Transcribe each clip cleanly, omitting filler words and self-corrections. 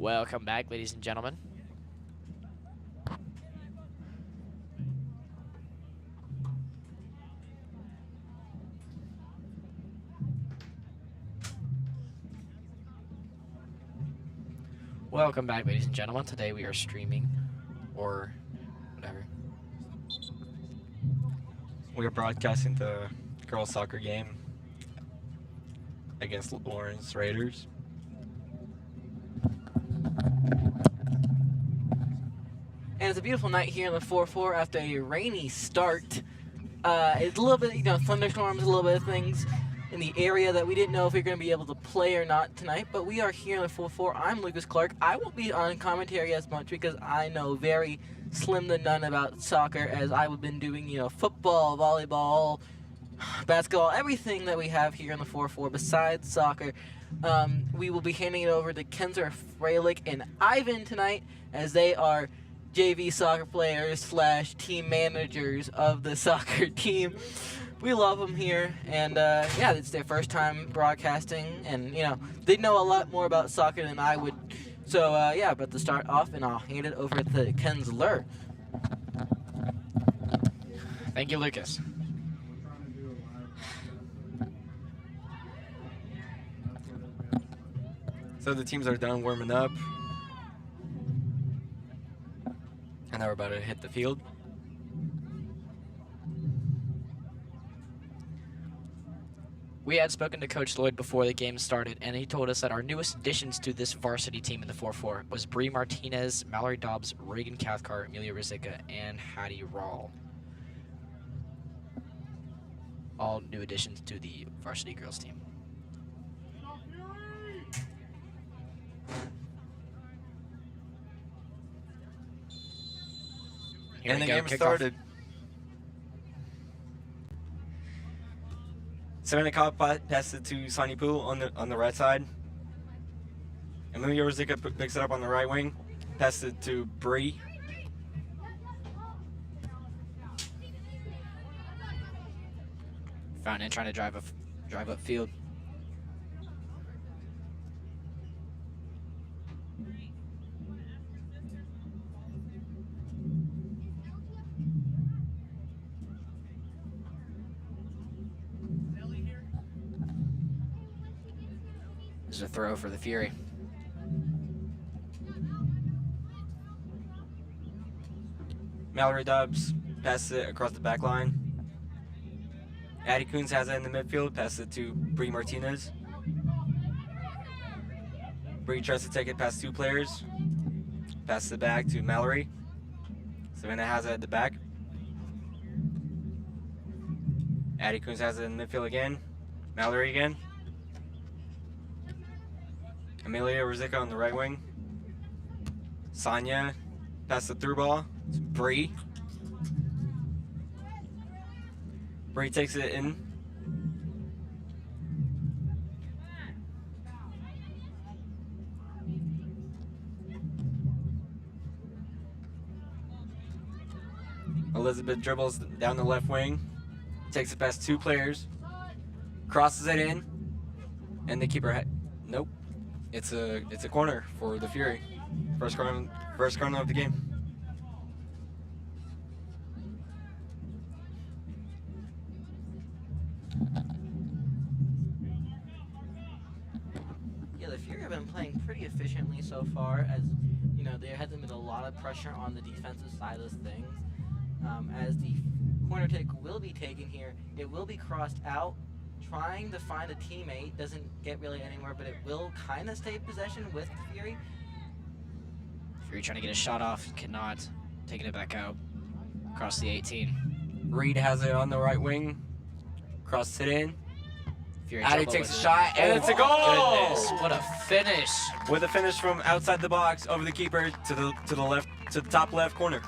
Welcome back, ladies and gentlemen. Welcome back, ladies and gentlemen. Today we are streaming, or whatever. We are broadcasting the girls' soccer game against Lawrence Raiders. And it's a beautiful night here in the 4-4 after a rainy start. It's a little bit, thunderstorms, a little bit of things in the area that we didn't know if we were going to be able to play or not tonight. But we are here in the 4-4. I'm Lucas Clark. I won't be on commentary as much because I know very slim to none about soccer, as I've been doing, football, volleyball, basketball, everything that we have here in the 4-4 besides soccer. We will be handing it over to Kenzer Freilich and Ivan tonight, as they are JV soccer players / team managers of the soccer team. We love them here, and it's their first time broadcasting, and they know a lot more about soccer than I would. So but to start off, and I'll hand it over to Kenzler. Thank you, Lucas. So the teams are done warming up, and now we're about to hit the field. We had spoken to Coach Lloyd before the game started, and he told us that our newest additions to this varsity team in the 4-4 was Bree Martinez, Mallory Dobbs, Reagan Cathcart, Amelia Rizika, and Hattie Rawl. All new additions to the varsity girls team. Here And we the go, game kickoff. started. Savannah Cobb passed it to Sonny Poole on the right side. Amelia Rizika picks it up on the right wing. Passed it to Bree. Fountain trying to drive up field. This is a throw for the Fury. Mallory Dobbs passes it across the back line. Addie Coons has it in the midfield, passes it to Bree Martinez. Bree tries to take it past two players, passes it back to Mallory. Savannah has it at the back. Addie Coons has it in the midfield again. Mallory again. Amelia Rizika on the right wing. Sonia passes the through ball to Bree. Bree takes it in. Elizabeth dribbles down the left wing, takes it past two players, crosses it in, and the keeper nope. It's a corner for the Fury. First corner of the game. Yeah, the Fury have been playing pretty efficiently so far, as there hasn't been a lot of pressure on the defensive side of things. As the corner kick will be taken here, it will be crossed out. Trying to find a teammate, doesn't get really anywhere, but it will kind of stay possession with the Fury. Fury trying to get a shot off, cannot. Taking it back out. Across the 18. Reed has it on the right wing, crosses it in. Fury Addie dribble takes a with it. shot, and it's a goal! Goodness, what a finish! With a finish from outside the box over the keeper to the left, to the top left corner.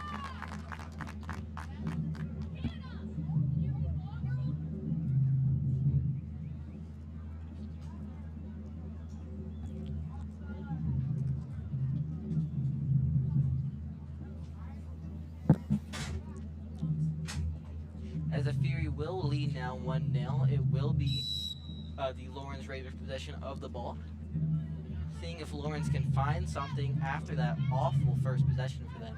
As the Fury will lead now 1-0, it will be the Lawrence Raiders possession of the ball. seeing if Lawrence can find something after that awful first possession for them.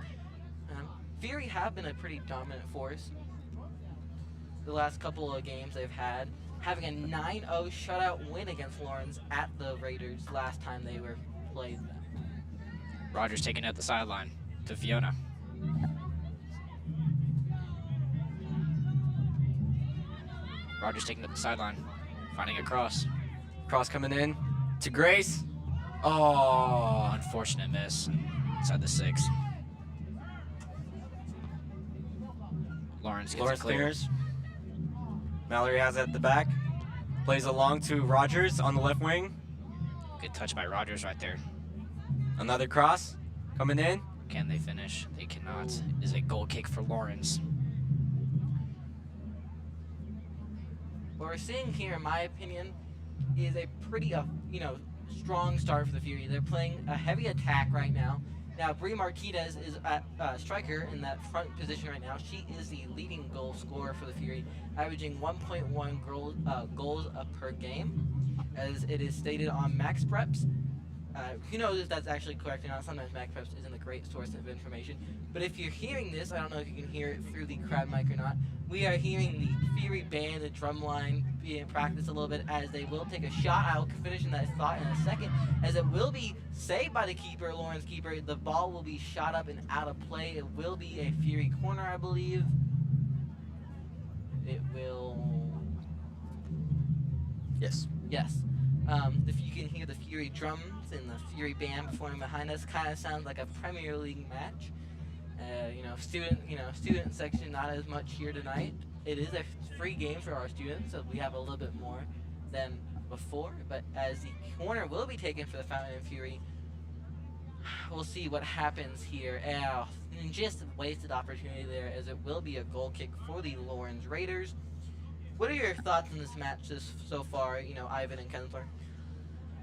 Fury have been a pretty dominant force the last couple of games they've had, having a 9-0 shutout win against Lawrence at the Raiders last time they were played them. Rogers taking it at the sideline to Fiona. Rogers taking it at the sideline, finding a cross. Cross coming in to Grace. Oh, unfortunate miss. Inside the 6. Lawrence gets it clear. clears. Mallory has it at the back. Plays along to Rogers on the left wing. Good touch by Rogers right there. Another cross coming in. Can they finish? They cannot. It is a goal kick for Lawrence. What we're seeing here, in my opinion, is a pretty, strong start for the Fury. They're playing a heavy attack right now. Now, Brie Martinez is at striker in that front position right now. She is the leading goal scorer for the Fury, averaging 1.1 goals per game, as it is stated on Max Preps. Who knows if that's actually correct or not? Sometimes Max Preps isn't a great source of information. But if you're hearing this, I don't know if you can hear it through the crowd mic or not, we are hearing the Fury band, the drum line, being practiced a little bit as they will take a shot. I will finish in that thought in a second, as it will be saved by the keeper, Lawrence keeper. The ball will be shot up and out of play. It will be a Fury corner, I believe. It will... Yes. Yes. If you can hear the Fury drums and the Fury band performing behind us, kind of sounds like a Premier League match. Student section not as much here tonight. It is a free game for our students, so we have a little bit more than before. But as the corner will be taken for the Fountain and Fury, we'll see what happens here. And just a wasted opportunity there, as it will be a goal kick for the Lawrence Raiders. What are your thoughts on this match so far, Ivan and Kensler?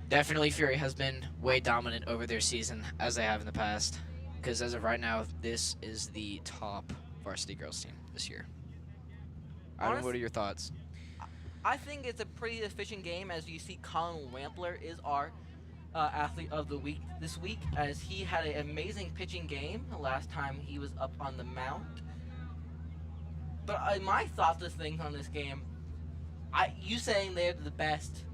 Definitely Fury has been way dominant over their season, as they have in the past. Because as of right now, this is the top varsity girls team this year. Ivan, what are your thoughts? I think it's a pretty efficient game. As you see, Colin Wampler is our athlete of the week this week, as he had an amazing pitching game the last time he was up on the mound. But my thoughts of things on this game, you saying they're the best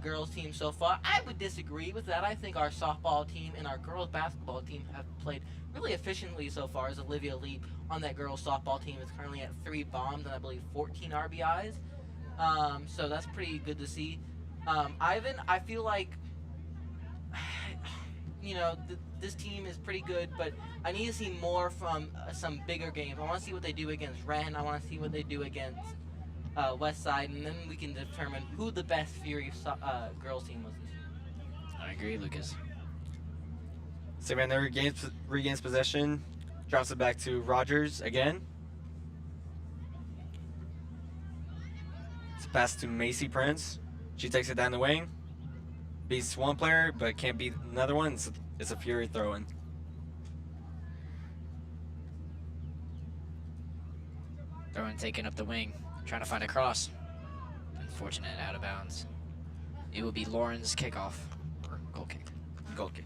girls team so far, I would disagree with that. I think our softball team and our girls basketball team have played really efficiently so far, as Olivia Lee on that girls softball team is currently at 3 bombs and I believe 14 RBIs. So that's pretty good to see. Ivan, I feel like, this team is pretty good, but I need to see more from some bigger games. I want to see what they do against Ren. I want to see what they do against West Side, and then we can determine who the best Fury girls team was this year. I agree, Lucas. Savannah regains possession, drops it back to Rogers again. It's a pass to Macy Prince. She takes it down the wing. Beats one player, but can't beat another one. It's a Fury throw-in. Throw-in taken up the wing, trying to find a cross. Unfortunate, out of bounds. It will be Lauren's kickoff, or goal kick. Goal kick.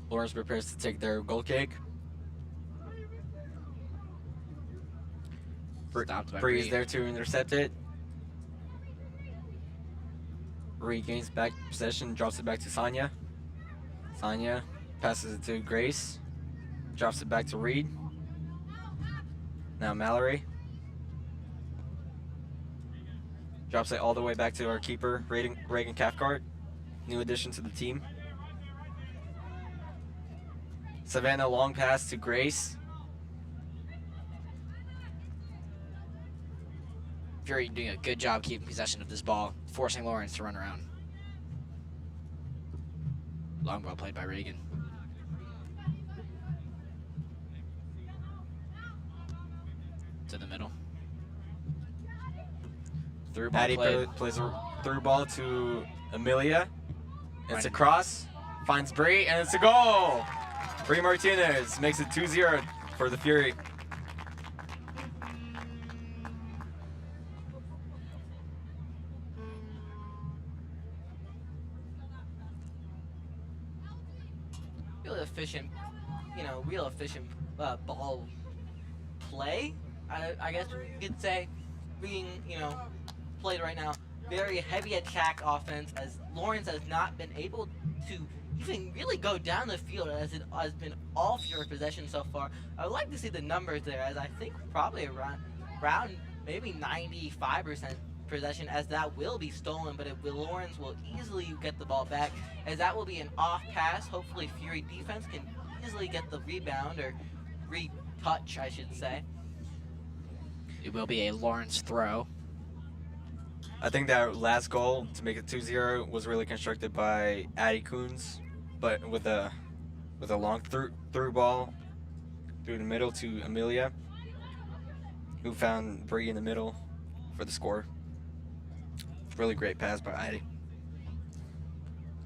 Lawrence prepares to take their goal kick. Stopped by Bree is Bree. there to intercept it. Regains back possession, drops it back to Sonia. Sonia passes it to Grace. Drops it back to Reed. Now Mallory. Drops it all the way back to our keeper, Reagan Cathcart. New addition to the team. Savannah, long pass to Grace. Fury doing a good job keeping possession of this ball, forcing Lawrence to run around. Long ball played by Reagan. To the middle. Through ball Patty played. plays a through ball to Amelia. It's a Right. cross. Finds Bree, and it's a goal! Bree Martinez makes it 2-0 for the Fury. Really efficient, real efficient ball play, I guess you could say, being, played right now. Very heavy attack offense, as Lawrence has not been able to even really go down the field, as it has been all Fury possession so far. I would like to see the numbers there, as I think probably around maybe 95% possession, as that will be stolen, but Lawrence will easily get the ball back, as that will be an off pass. Hopefully Fury defense can easily get the rebound, or retouch, I should say. It will be a Lawrence throw. I think that last goal to make it 2-0 was really constructed by Addie Coons, but with a long through ball through the middle to Amelia, who found Bree in the middle for the score. Really great pass by Addie.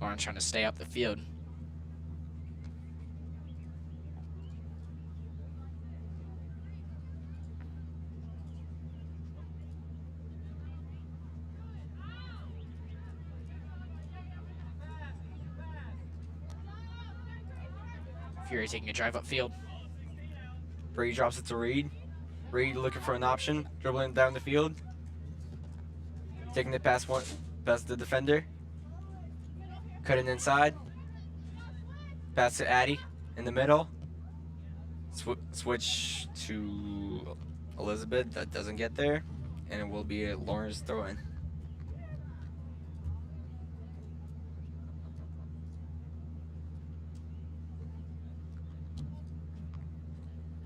Lawrence trying to stay up the field. Fury taking a drive upfield. Bree drops it to Reed. Reed looking for an option, dribbling down the field. Taking it past the defender. Cutting inside. Pass to Addie in the middle. Switch to Elizabeth. That doesn't get there. And it will be a Lawrence throw-in.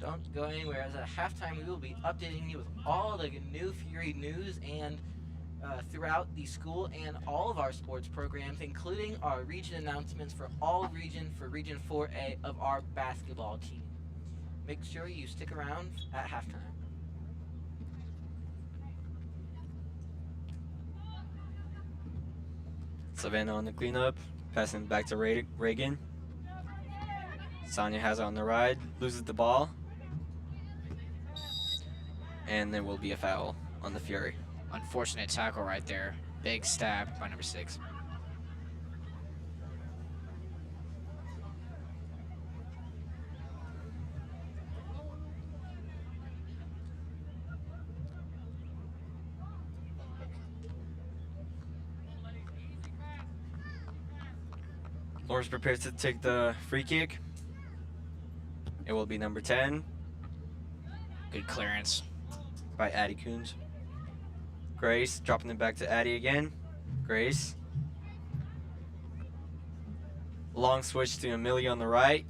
Don't go anywhere, as at halftime we will be updating you with all the new Fury news and throughout the school and all of our sports programs, including our region announcements for all region for Region 4A of our basketball team. Make sure you stick around at halftime. Savannah on the cleanup, passing back to Reagan. Sonia has it on the ride, loses the ball. And there will be a foul on the Fury. Unfortunate tackle right there. Big stab by number 6. Lawrence prepares to take the free kick. It will be number 10 Good clearance. by Addie Coons. Grace dropping it back to Addie again. Grace. Long switch to Amelia on the right.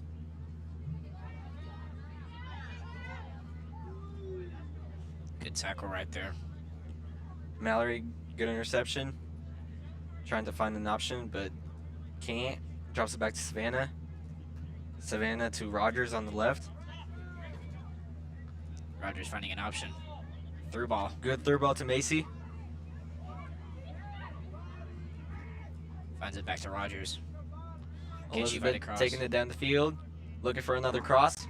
Good tackle right there. Mallory, good interception. Trying to find an option, but can't. Drops it back to Savannah. Savannah to Rogers on the left. Rogers finding an option. Through ball. Good through ball to Macy. Finds it back to Rogers. Can she find Elizabeth a cross? taking it down the field. Looking for another cross.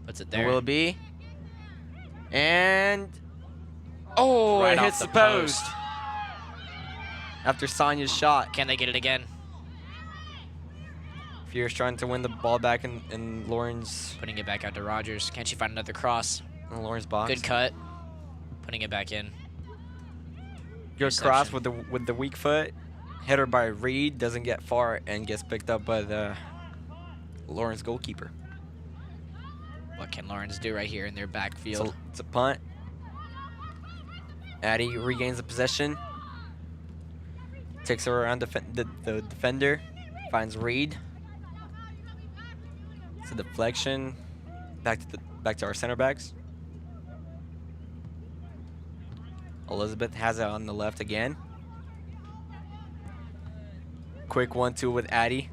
Puts it There there. will be. And oh, Right it off hits the the post. After Sonia's shot. Can they get it again? Fierce trying to win the ball back in Lauren's Putting it back out to Rogers. Can she find another cross? box. Good cut. Putting it back in. Good cross Reception. with the weak foot. Header by Reed, doesn't get far and gets picked up by the Lawrence goalkeeper. What can Lawrence do right here in their backfield? It's a punt. Addie regains the possession. Takes her around the defender. Finds Reed. It's a deflection. Back to our center backs. Elizabeth has it on the left again. Quick 1-2 with Addie.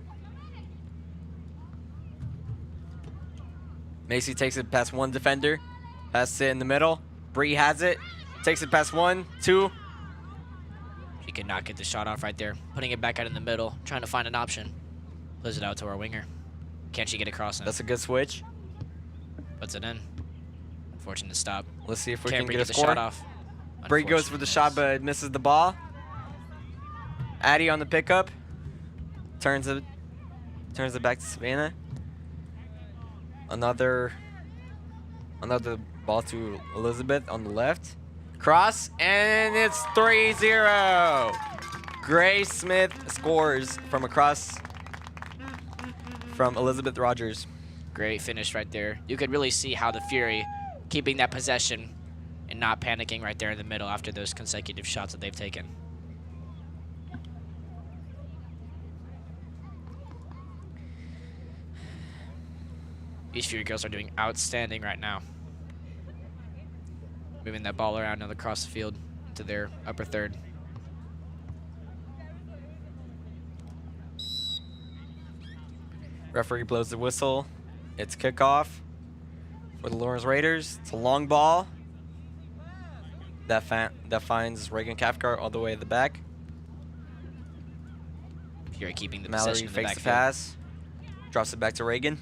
Macy takes it past one defender. Passes it in the middle. Bree has it. Takes it past 1, 2. She could not get the shot off right there. Putting it back out in the middle. Trying to find an option. Plays it out to our winger. Can she get across? That's a good switch. Puts it in. Unfortunate stop. Let's see if we Can't can Bree get a the score. shot off. Bree goes for the shot, but misses the ball. Addie on the pickup. Turns it back to Savannah. Another ball to Elizabeth on the left. Cross, and it's 3-0. Grace Smith scores from a cross from Elizabeth Rogers. Great finish right there. You could really see how the Fury keeping that possession and not panicking right there in the middle after those consecutive shots that they've taken. These Fury girls are doing outstanding right now. Moving that ball around and across the field to their upper third. Referee blows the whistle. It's kickoff for the Lawrence Raiders. It's a long ball that finds Reagan Cathcart all the way at the back. Fury keeping the Mallory possession in the fakes the backfield. pass, drops it back to Reagan.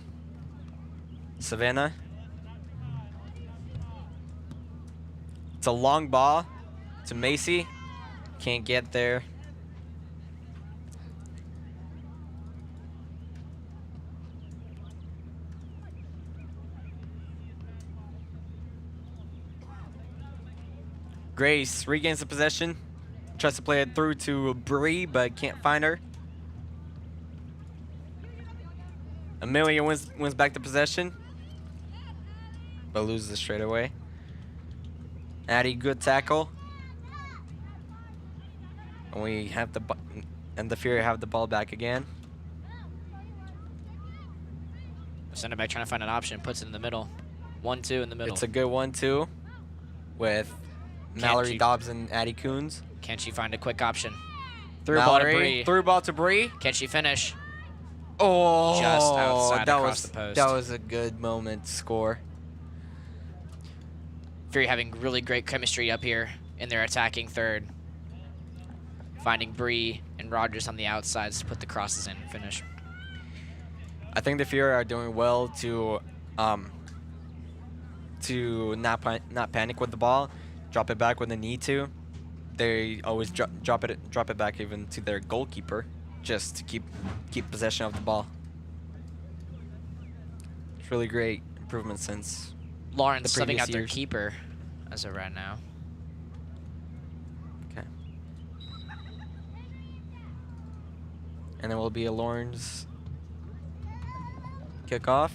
Savannah. It's a long ball to Macy. Can't get there. Grace regains the possession. Tries to play it through to Bree, but can't find her. Amelia wins back the possession, but loses it straight away. Addie, good tackle. And we have the Fury have the ball back again. Center back trying to find an option, puts it in the middle. 1-2 in the middle. It's a good 1-2 with Mallory Dobbs and Addie Coons. Can she find a quick option? Through ball to Mallory, Bree. through ball to Bree. Can she finish? Oh, Just outside that across was the post. that was a good moment to score. Fury having really great chemistry up here in their attacking third. Finding Bree and Rogers on the outsides to put the crosses in and finish. I think the Fury are doing well to not panic with the ball, drop it back when they need to. They always drop it back even to their goalkeeper, just to keep possession of the ball. It's really great improvement since Lawrence the subbing previous out their years. keeper as of right now. Okay. And then will be a Lawrence kickoff.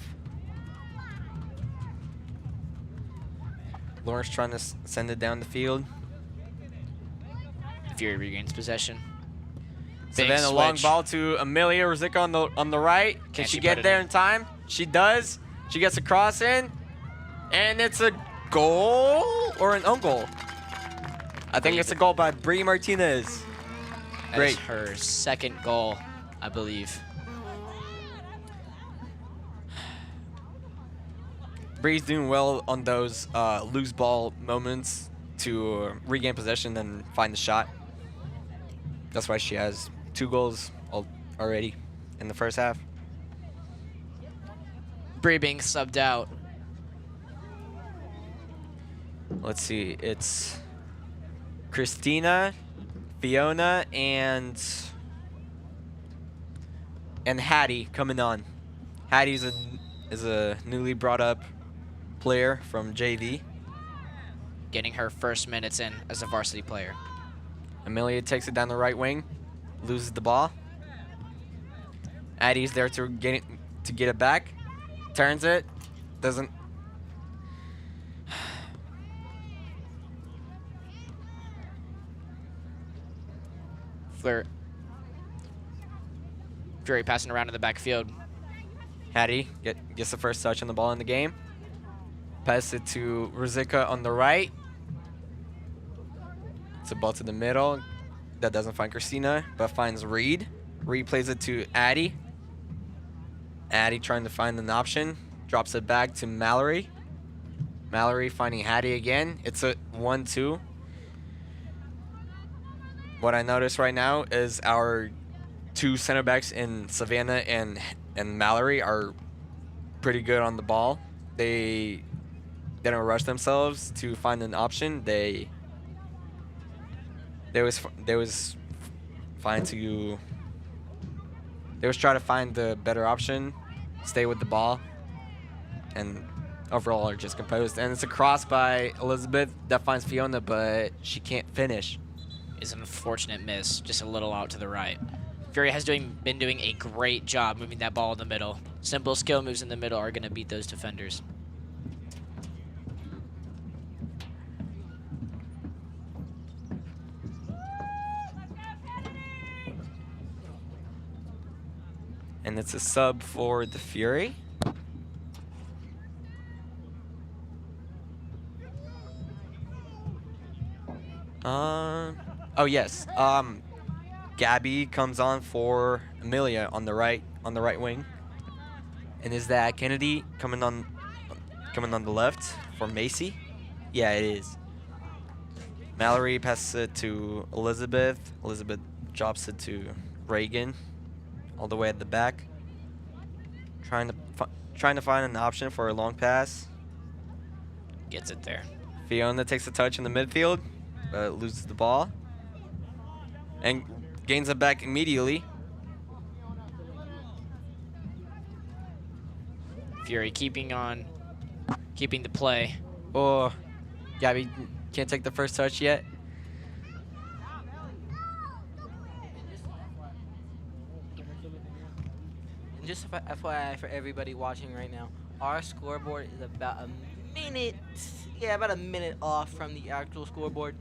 Lawrence trying to send it down the field. Fury regains possession. Big Savannah, long switch. ball to Amelia Rosica on the right. Can she she get put it there in? in time? She does. She gets a cross in, and it's a goal or an own goal. I think it's a goal by Bree Martinez. That Great. is her second goal, I believe. Bree's doing well on those loose ball moments to regain possession and find the shot. That's why she has 2 goals already in the first half. Bree being subbed out. Let's see, it's Christina, Fiona, and Hattie coming on. Hattie is a newly brought up player from JV. Getting her first minutes in as a varsity player. Amelia takes it down the right wing, loses the ball. Addie's there to get it back, turns it, doesn't. Fury passing around in the backfield. Hattie gets the first touch on the ball in the game. Pass it to Rosica on the right. It's a ball to the middle. That doesn't find Christina, but finds Reed. Reed plays it to Addie. Addie trying to find an option. Drops it back to Mallory. Mallory finding Hattie again. It's a 1-2. What I notice right now is our two center backs in Savannah and Mallory are pretty good on the ball. They didn't rush themselves to find an option. They was fine to. They was trying to find the better option, stay with the ball, and overall are just composed. And it's a cross by Elizabeth that finds Fiona, but she can't finish. Is an unfortunate miss, just a little out to the right. Fury has been doing a great job moving that ball in the middle. Simple skill moves in the middle are going to beat those defenders. And it's a sub for the Fury. Oh yes. Gabby comes on for Amelia on the right wing. And is that Kennedy coming on the left for Macy? Yeah, it is. Mallory passes it to Elizabeth. Elizabeth drops it to Reagan, all the way at the back. Trying to find an option for a long pass. Gets it there. Fiona takes a touch in the midfield, but loses the ball. And gains it back immediately. Fury keeping the play. Oh, Gabby can't take the first touch yet. And just FYI for everybody watching right now, our scoreboard is about a minute off from the actual scoreboard.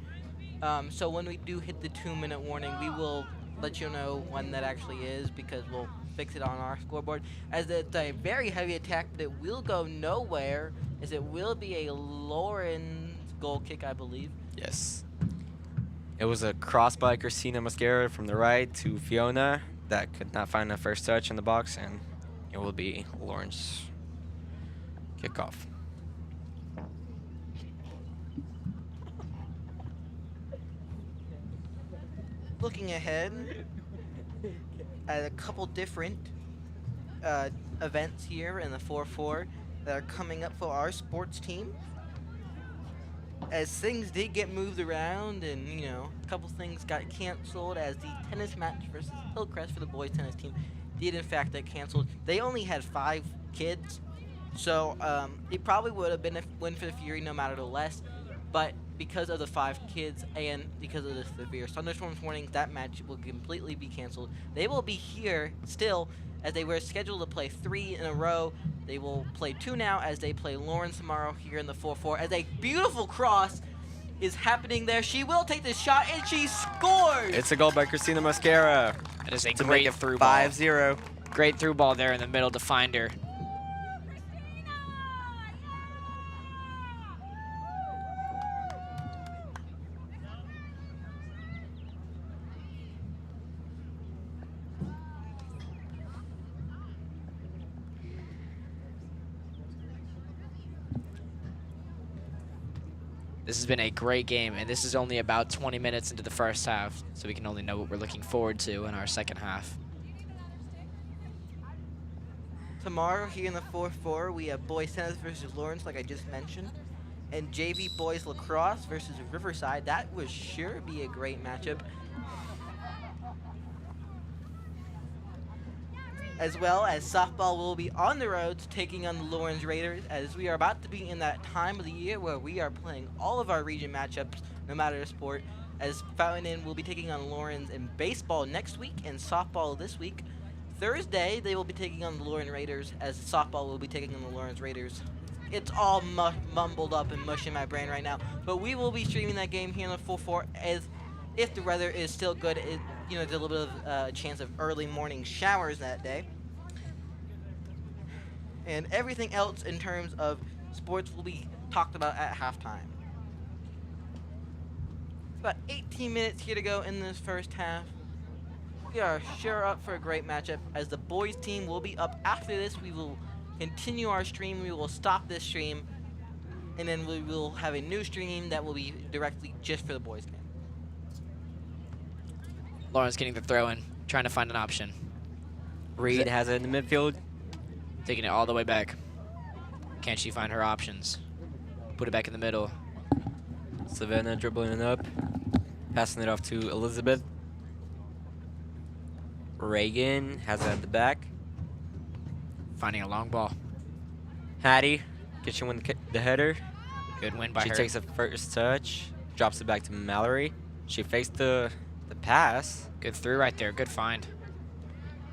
So when we do hit the 2-minute warning, we will let you know when that actually is, because we'll fix it on our scoreboard. As it's a very heavy attack, but it will go nowhere, as it will be a Lauren's goal kick, I believe. Yes. It was a cross by Christina Mosquera from the right to Fiona that could not find a first touch in the box, and it will be Lauren's kickoff. Looking ahead at a couple different events here in the 4-4 that are coming up for our sports team. As things did get moved around, and a couple things got canceled, as the tennis match versus Hillcrest for the boys tennis team did in fact get canceled. They only had 5 kids, so it probably would have been a win for the Fury no matter the less. But because of the 5 kids and because of the severe thunderstorms warnings, that match will completely be canceled. They will be here still, as they were scheduled to play 3 in a row. They will play 2 now, as they play Lawrence tomorrow here in the 4-4. As a beautiful cross is happening there. She will take the shot, and she scores! It's a goal by Christina Mosquera. That is a to great make it through ball. 5-0. Great through ball there in the middle to find her. This has been a great game, and this is only about 20 minutes into the first half, so we can only know what we're looking forward to in our second half. Tomorrow here in the 4-4, we have boys tennis versus Lawrence, like I just mentioned, and JV boys lacrosse versus Riverside. That would sure be a great matchup. As well as softball will be on the roads taking on the Lawrence Raiders, as we are about to be in that time of the year where we are playing all of our region matchups, no matter the sport, as Fountain will be taking on Lawrence in baseball next week and softball this week. Thursday, they will be taking on the Lawrence Raiders, as softball will be taking on the Lawrence Raiders. It's all mumbled up and mush in my brain right now, but we will be streaming that game here in the 4-4, as if the weather is still good. There's a little bit of chance of early morning showers that day. And everything else in terms of sports will be talked about at halftime. About 18 minutes here to go in this first half. We are sure up for a great matchup, as the boys team will be up after this. We will continue our stream. We will stop this stream, and then we will have a new stream that will be directly just for the boys game. Lawrence getting the throw in. trying to find an option. Reed has it in the midfield. Taking it all the way back. Can she find her options? Put it back in the middle. Savannah dribbling it up. Passing it off to Elizabeth. Reagan has it at the back. Finding a long ball. Hattie gets you win the header. Good win by She her. takes a first touch. Drops it back to Mallory. She fakes the pass. Good through right there. Good find.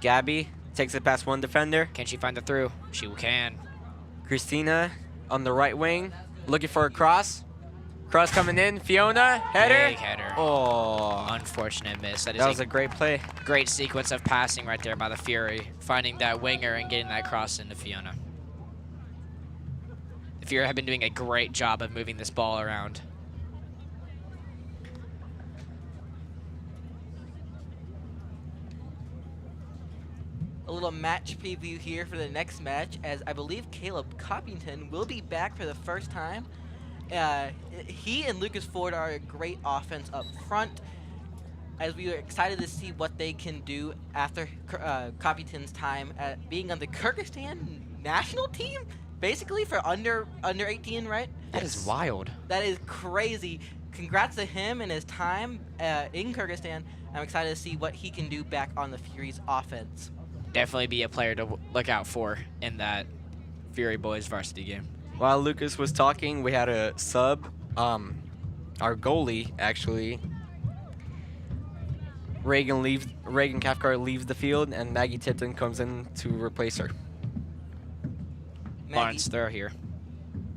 Gabby takes it past one defender. Can she find the through? She can. Christina on the right wing, looking for a cross. Cross coming in. Fiona, header. Big header. Oh, Unfortunate miss. That is that was a great play. great sequence of passing right there by the Fury. Finding that winger and getting that cross into Fiona. The Fury have been doing a great job of moving this ball around. A little match preview here for the next match, as I believe Caleb Coppington will be back for the first time. He and Lucas Ford are a great offense up front, as we are excited to see what they can do after Coppington's time at being on the Kyrgyzstan national team, basically for under 18, right? That is wild. That is crazy. Congrats to him and his time in Kyrgyzstan. I'm excited to see what he can do back on the Fury's offense. Definitely be a player to look out for in that Fury Boys varsity game. While Lucas was talking, we had a sub. Our goalie, actually. Reagan Cathcart leaves the field, and Maggie Tipton comes in to replace her. Barnes throw here.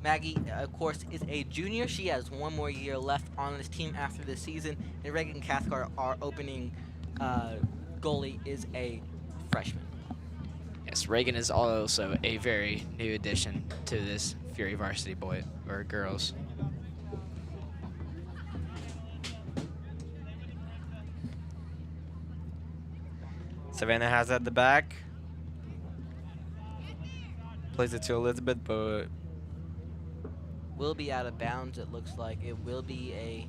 Maggie, of course, is a junior. She has one more year left on this team after this season. And Reagan Cathcart, our opening goalie, is a freshman. Yes, Reagan is also a very new addition to this Fury varsity boy or girls. Savannah has it at the back. Plays it to Elizabeth, but Will be out of bounds, it looks like. It will be a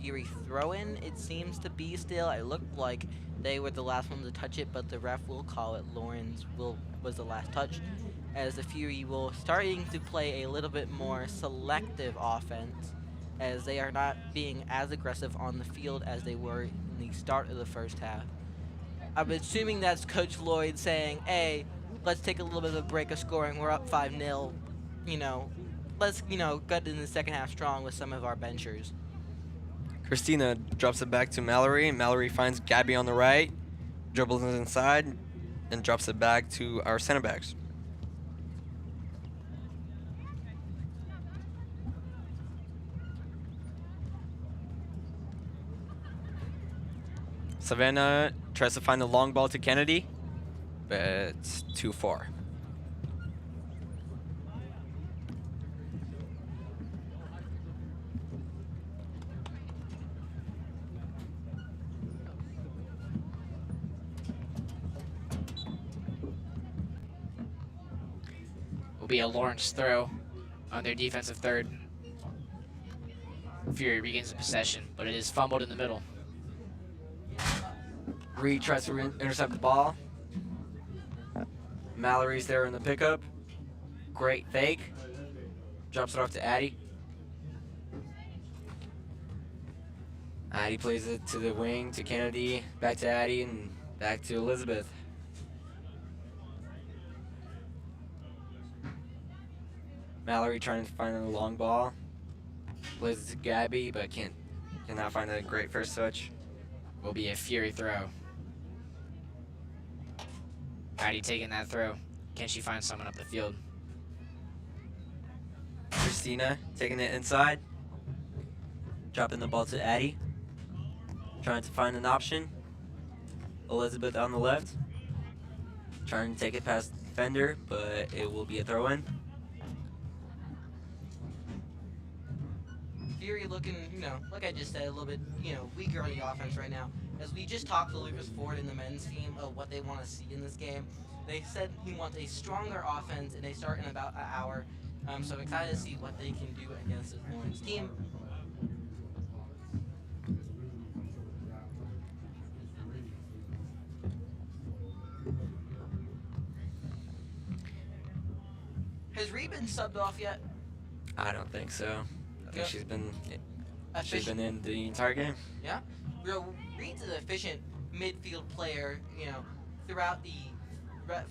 Fury throw-in, it seems to be still. It looked like they were the last one to touch it, but the ref will call it. Lawrence was the last touch, as the Fury will starting to play a little bit more selective offense, as they are not being as aggressive on the field as they were in the start of the first half. I'm assuming that's Coach Lloyd saying, hey, let's take a little bit of a break of scoring. We're up 5-0. Let's, get in the second half strong with some of our benchers. Christina drops it back to Mallory. Mallory finds Gabby on the right, dribbles it inside, and drops it back to our center backs. Savannah tries to find the long ball to Kennedy, but it's too far. Will be a Lawrence throw on their defensive third. Fury regains the possession, but it is fumbled in the middle. Reed tries to intercept the ball. Mallory's there in the pickup. Great fake. Drops it off to Addie. Addie plays it to the wing, to Kennedy, back to Addie, and back to Elizabeth. Mallory trying to find a long ball. Plays it to Gabby, but cannot find a great first touch. Will be a Fury throw. Addie taking that throw. Can she find someone up the field? Christina taking it inside. Dropping the ball to Addie. Trying to find an option. Elizabeth on the left. Trying to take it past the defender, but it will be a throw-in. Fury looking, like I just said, a little bit, weaker on the offense right now. As we just talked to Lucas Ford and the men's team of what they want to see in this game, they said he wants a stronger offense, and they start in about an hour. So I'm excited to see what they can do against this Lawrence team. Has Reed been subbed off yet? I don't think so. I think Yep. she's been Efficient. in the entire game. Yeah. Reed's an efficient midfield player, throughout the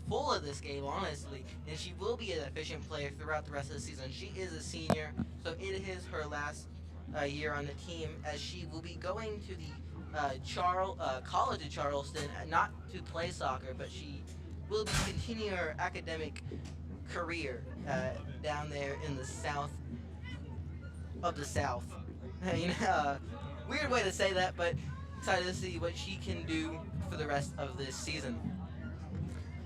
full of this game, honestly, and she will be an efficient player throughout the rest of the season. She is a senior, so it is her last year on the team, as she will be going to the College of Charleston, not to play soccer, but she will be continuing her academic career down there in the south of the South. Weird way to say that, but excited to see what she can do for the rest of this season.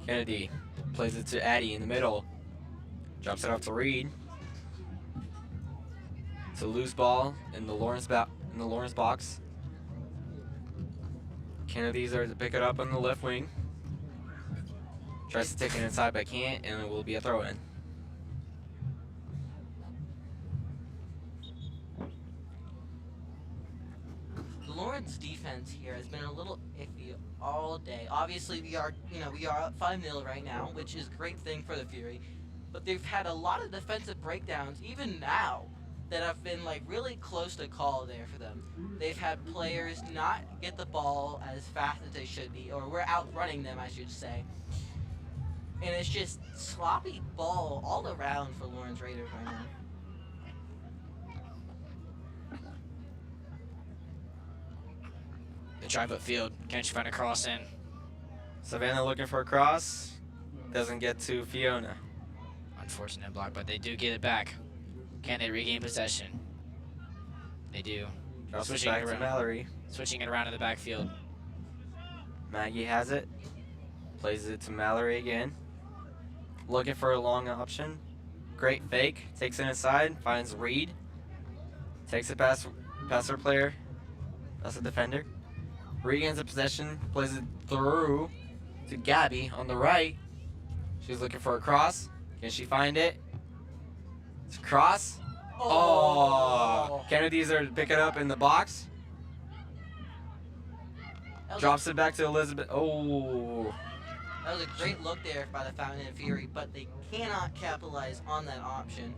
Kennedy plays it to Addie in the middle. Drops it off to Reed. It's a loose ball in the Lawrence box. Kennedy's there to pick it up on the left wing. Tries to take it inside but can't, and it will be a throw-in. The Lawrence defense here has been a little iffy all day. Obviously, we are up 5-0 right now, which is a great thing for the Fury. But they've had a lot of defensive breakdowns, even now, that have been really close to call there for them. They've had players not get the ball as fast as they should be, or we're outrunning them, I should say. And it's just sloppy ball all around for Lawrence Raiders right now. The drive upfield. Can she find a cross in? Savannah looking for a cross. Doesn't get to Fiona. Unfortunate block, but they do get it back. Can they regain possession? They do. Drops it Switching back it to around. Mallory. Switching it around in the backfield. Maggie has it. Plays it to Mallory again. Looking for a long option. Great fake. Takes it inside. Finds Reed. Takes it past her player. That's a defender. Regains the possession. Plays it through to Gabby on the right. She's looking for a cross. Can she find it? It's a cross. Oh! Kennedy's there to pick it up in the box. Drops it back to Elizabeth. Oh! That was a great look there by the Fountain and Fury, but they cannot capitalize on that option.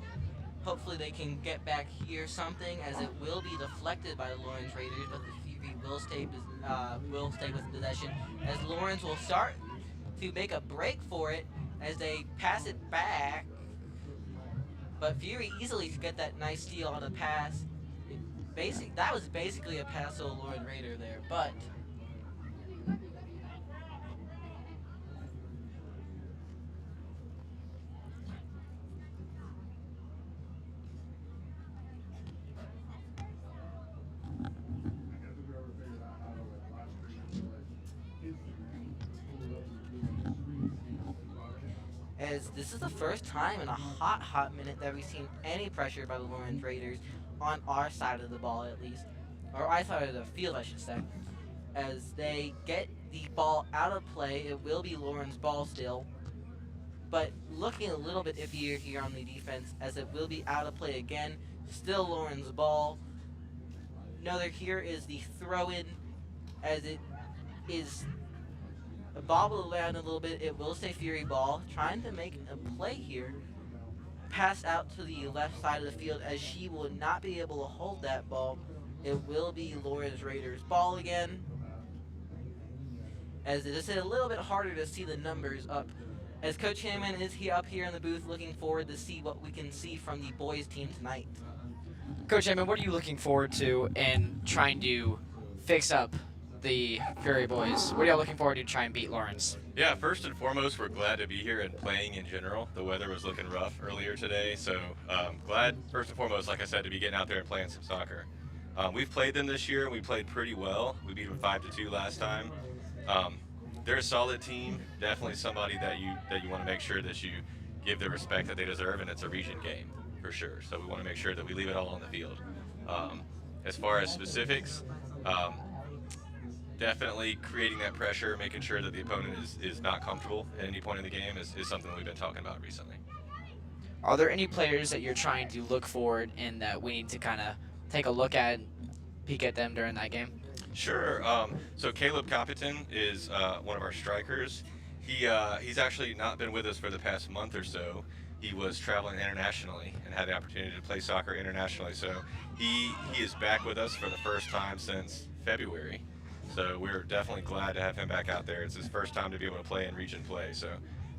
Hopefully they can get back here something, as it will be deflected by the Lawrence Raiders, but the Fury will stay with possession, as Lawrence will start to make a break for it as they pass it back. But Fury easily get that nice steal on a pass. That was basically a pass to a Lawrence Raider there, but as this is the first time in a hot minute that we've seen any pressure by the Lawrence Raiders on our side of the ball, at least, or our side of the field, I should say. As they get the ball out of play, it will be Lawrence ball still, but looking a little bit iffier here on the defense, as it will be out of play again. Still Lawrence ball. Another here is the throw-in, as it is bobble around a little bit. It will stay Fury ball, trying to make a play here. Pass out to the left side of the field, as she will not be able to hold that ball. It will be Lawrence Raiders ball again, as it is a little bit harder to see the numbers up, as Coach Hammond is up here in the booth looking forward to see what we can see from the boys team tonight. Coach Hammond, what are you looking forward to in trying to fix up the Fury boys? What are y'all looking forward to try and beat Lawrence? Yeah, first and foremost, we're glad to be here and playing in general. The weather was looking rough earlier today, so glad, first and foremost, like I said, to be getting out there and playing some soccer. We've played them this year, and we played pretty well. We beat them 5-2 last time. They're a solid team, definitely somebody that you want to make sure that you give the respect that they deserve, and it's a region game for sure. So we want to make sure that we leave it all on the field. As far as specifics, definitely creating that pressure, making sure that the opponent is not comfortable at any point in the game is something we've been talking about recently. Are there any players that you're trying to look forward in that we need to kind of take a look at, peek at them during that game? Sure. So Caleb Capitan is one of our strikers. He's actually not been with us for the past month or so, he was traveling internationally and had the opportunity to play soccer internationally. So he is back with us for the first time since February. So we're definitely glad to have him back out there. It's his first time to be able to play in region play. So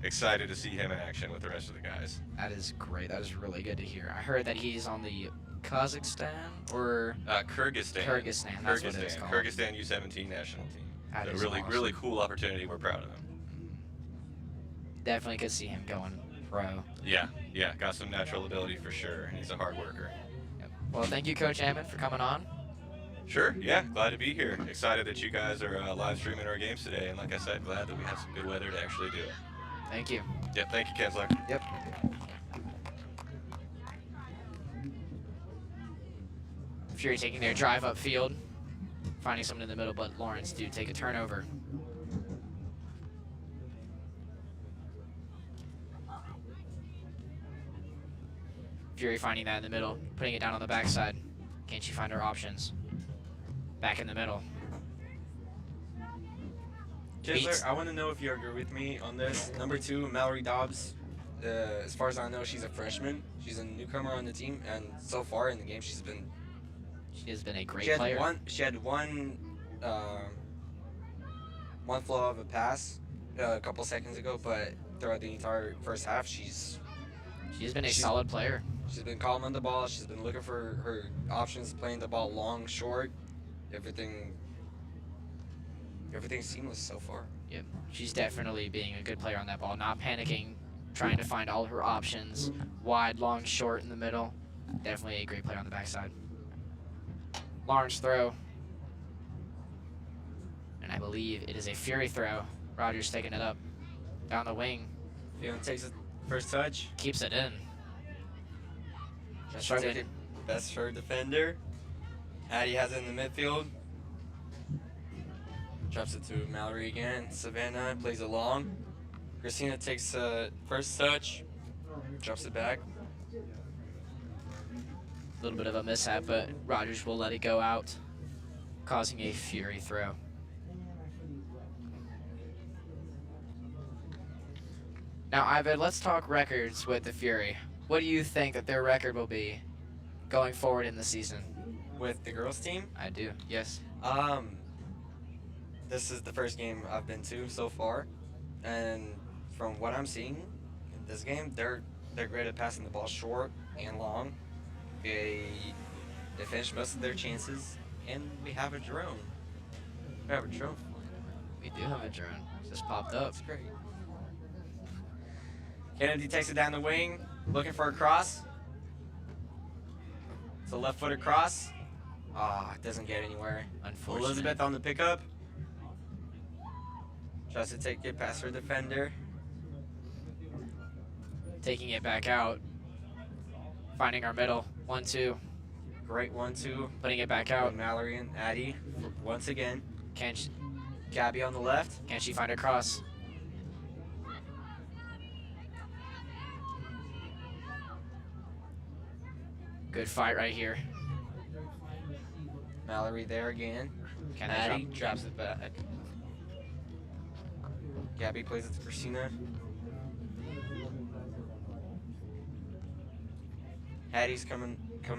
excited to see him in action with the rest of the guys. That is great. That is really good to hear. I heard that he's on the Kazakhstan or Kyrgyzstan. Kyrgyzstan. That's what it's called. Kyrgyzstan U17 national team. That So is really, awesome. really cool opportunity. We're proud of him. Definitely could see him going pro. Yeah, got some natural ability for sure, and he's a hard worker. Yep. Well, thank you, Coach Hammond, for coming on. Sure, yeah, glad to be here. Excited that you guys are live streaming our games today, and like I said, glad that we have some good weather to actually do it. Thank you. Yeah, thank you, Kensler. Yep. Fury taking their drive upfield, finding someone in the middle, but Lawrence do take a turnover. Fury finding that in the middle, putting it down on the backside. Can she find her options? Back in the middle. Kizler, I want to know if you agree with me on this. Number 2, Mallory Dobbs. As far as I know, she's a freshman. She's a newcomer on the team, and so far in the game, she has been a great had player. She had one flow of a pass a couple seconds ago, but throughout the entire first half, she's been a solid player. She's been calling on the ball. She's been looking for her options, playing the ball long, short, everything's seamless so far. Yep. She's definitely being a good player on that ball, not panicking, trying to find all her options, wide, long, short, in the middle. Definitely a great player on the backside. Lawrence throw. And I believe it is a Fury throw. Rogers taking it up. Down the wing. Fiona takes it first touch. Keeps it in. Tries to Struggling. take it best for defender. Addie has it in the midfield. Drops it to Mallory again. Savannah plays it long. Christina takes first touch. Drops it back. A little bit of a mishap, but Rogers will let it go out, causing a Fury throw. Now, Ivan, let's talk records with the Fury. What do you think that their record will be going forward in the season? With the girls team, I do, yes. this is the first game I've been to so far, and from what I'm seeing in this game, they're great at passing the ball short and long. They finish most of their chances, and we have a drone. We have a drone. We do have a drone. Just popped up. That's great. Kennedy takes it down the wing, looking for a cross. It's a left-footed cross. It doesn't get anywhere. Unfortunate. Elizabeth on the pickup. Tries to take it past her defender. Taking it back out. Finding our middle. 1-2. Great 1-2. Putting it back Out out. Mallory and Addie once again. Can she Gabby on the left. find her cross? Good fight right here. Mallory there again. Can they Addie drop? drops it back. Gabby plays it to Christina. Addie's coming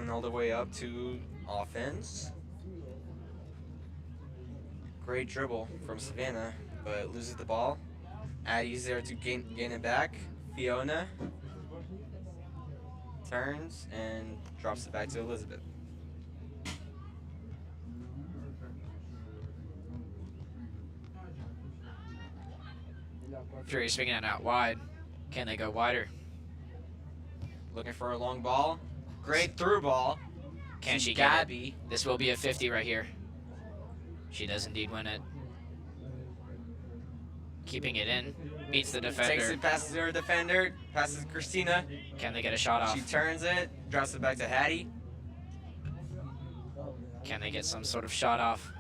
all the way up to offense. Great dribble from Savannah, but loses the ball. Addie's there to gain it back. Fiona turns and drops it back to Elizabeth. Fury swinging it out wide. Can they go wider? Looking for a long ball. Great through ball. Can to she get it? Gabby. This will be a 50 right here. She does indeed win it. Keeping it in. Beats the Takes defender. it past her defender. Passes Christina. Can they get a shot off? She turns it. Drops it back to Hattie. Can they get some sort of shot off?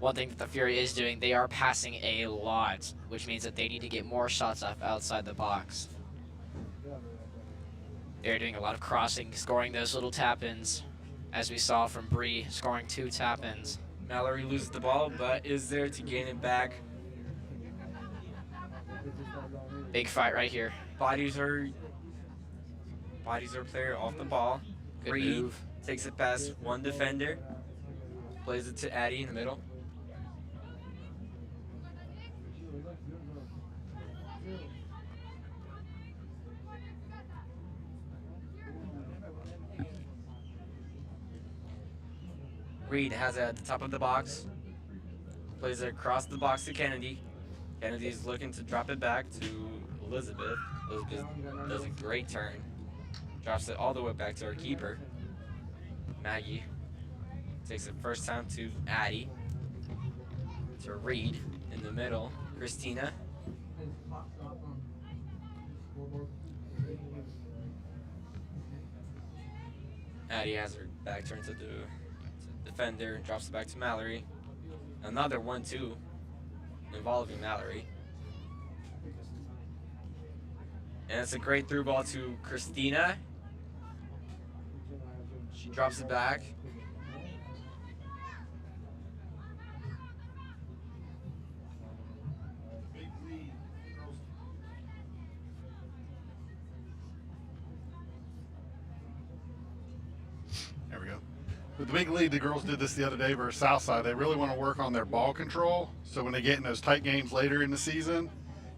One thing that the Fury is doing, they are passing a lot, which means that they need to get more shots off outside the box. They're doing a lot of crossing, scoring those little tap-ins, as we saw from Bree, scoring 2 tap-ins. Mallory loses the ball, but is there to gain it back. Big fight right here. bodies her player off the ball. Good Reed move. takes it past one defender, plays it to Addie in the middle. Reed has it at the top of the box, plays it across the box to Kennedy. Kennedy's looking to drop it back to Elizabeth. Elizabeth does a great turn, drops it all the way back to her keeper, Maggie. Takes it first time to Addie, to Reed in the middle, Christina. Addie has her back turned to the defender and drops it back to Mallory. Another 1-2 involving Mallory. And it's a great through ball to Christina. She drops it back. There we go. With the big lead, the girls did this the other day versus Southside. They really want to work on their ball control. So when they get in those tight games later in the season,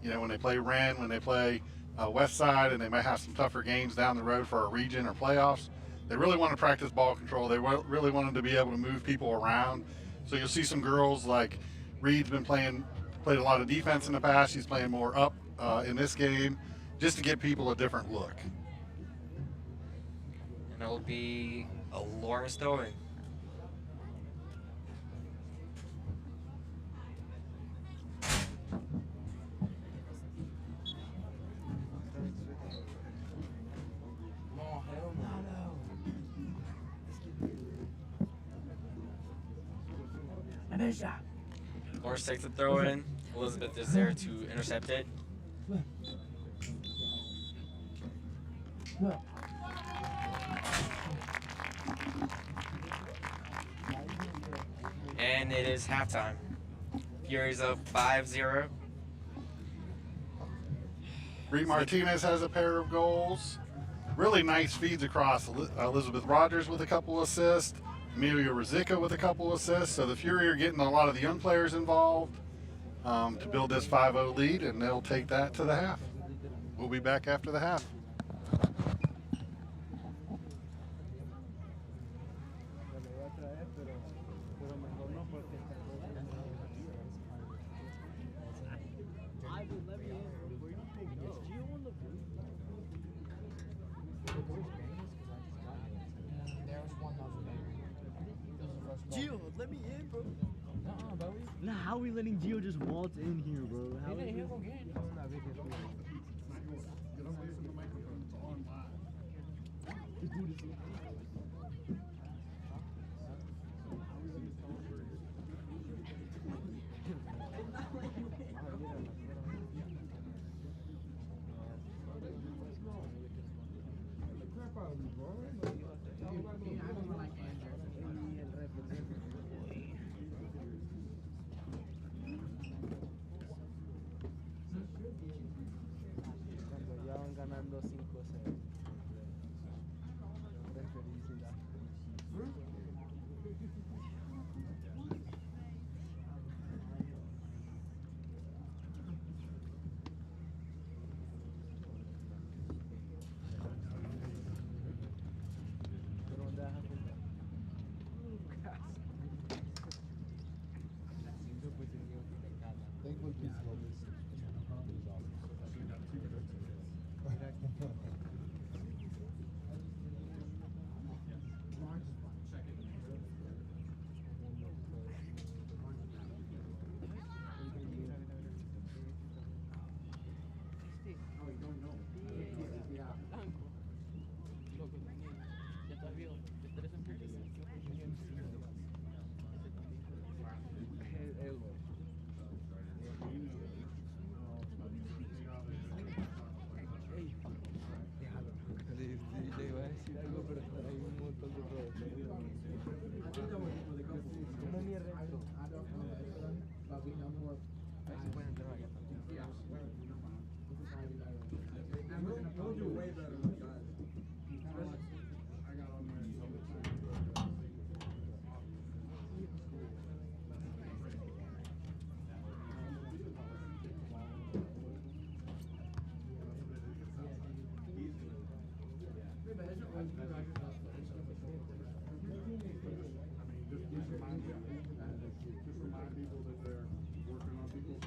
you know, when they play Wren, when they play West Side, and they might have some tougher games down the road for a region or playoffs, they really want to practice ball control. They really want them to be able to move people around. So you'll see some girls like Reed's been played a lot of defense in the past. She's playing more up in this game just to get people a different look. And it'll be a Lawrence throwing. Lawrence takes the throw in. Elizabeth is there to intercept it. And it is halftime. Furies up 5-0. Bree Martinez has a pair of goals. Really nice feeds across. Elizabeth Rogers with a couple assists. Amelia Rizika with a couple assists. So the Fury are getting a lot of the young players involved to build this 5-0 lead, and they'll take that to the half. We'll be back after the half. Gio, let me in, bro. Nah, how are we letting Gio just waltz in here, bro? How is this? Ya van ganando 5-0. Felicidad. Just remind people that they're working on people's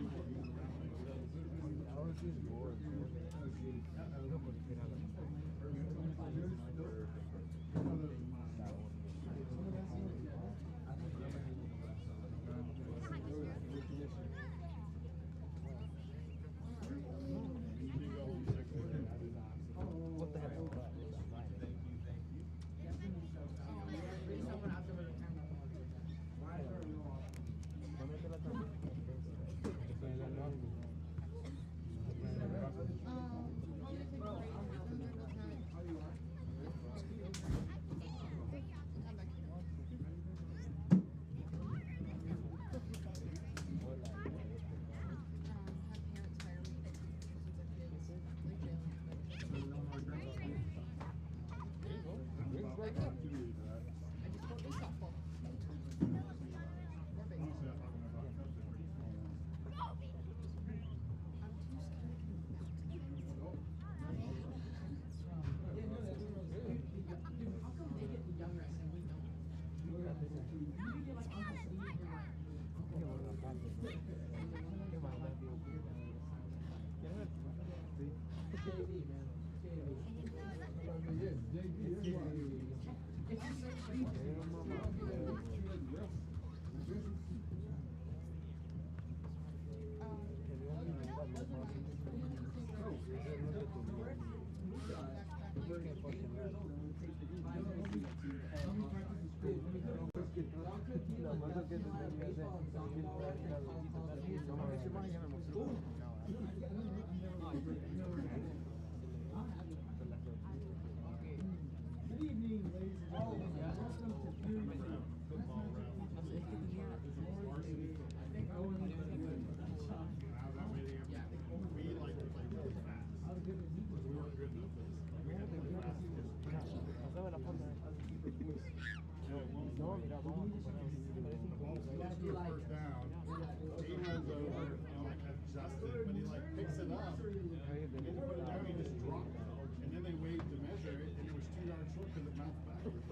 What the hell? Good evening, ladies and gentlemen. Welcome to Fury Football Round. We like to play really fast. We weren't good enough for this. We had to play fast. Let's do a first down. He runs over and like adjusted, but he like picks it up. And then he put it down, he just dropped it. And then they weighed to measure it, and it was 2 yards short because it bounced backwards.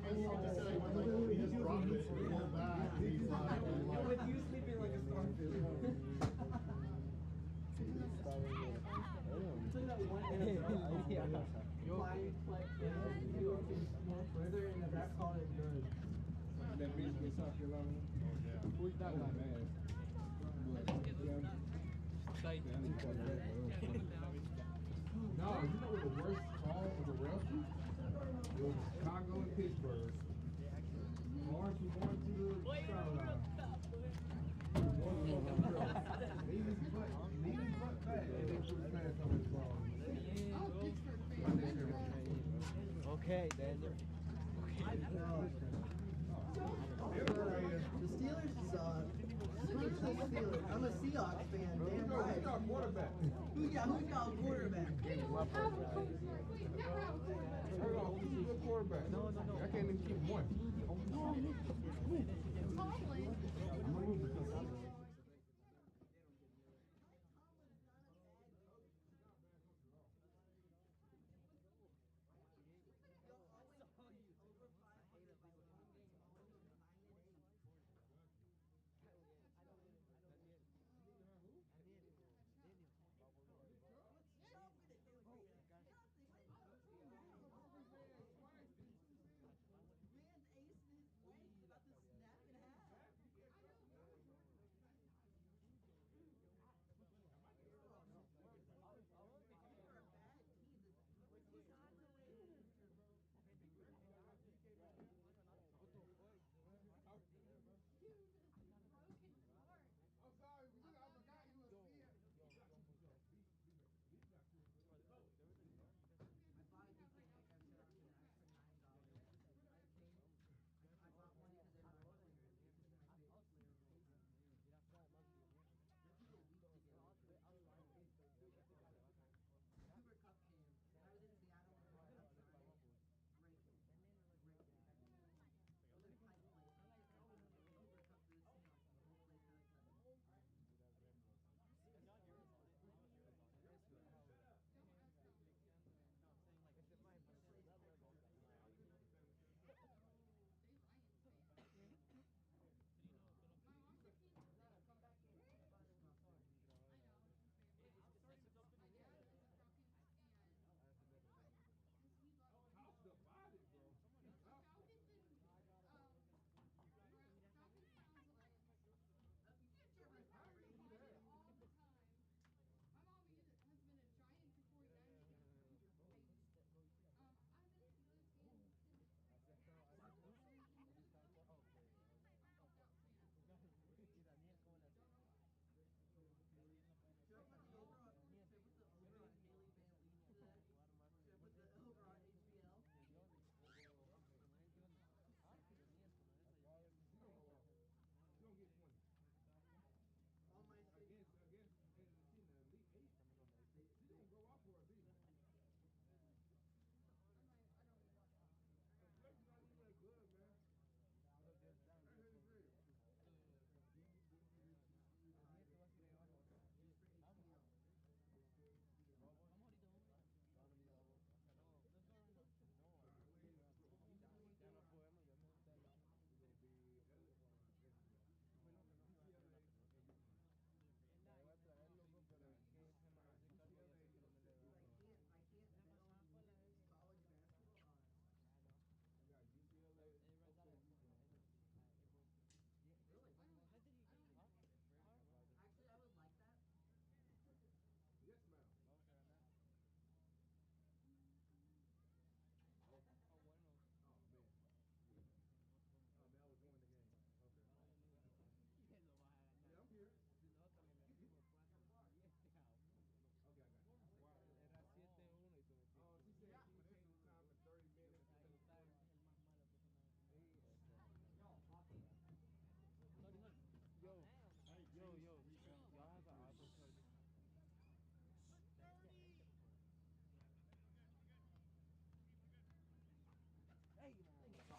He just dropped it, he pulled back, and he's like, With you sleeping like a starfish. Further in the back call it good. That bitch gets off your line. Who's that one, man? No, you know what the worst call of the rescue? It was Chicago and Pittsburgh. Lawrence was going to the foul line. Leave his butt back. And they put his pants on his ball. Okay, Daniel. The Steelers suck. Screw the Steelers. I'm a Seahawks fan. Damn right. Who's our quarterback? Who's y'all quarterback? Who's the quarterback? No. I can't even keep one.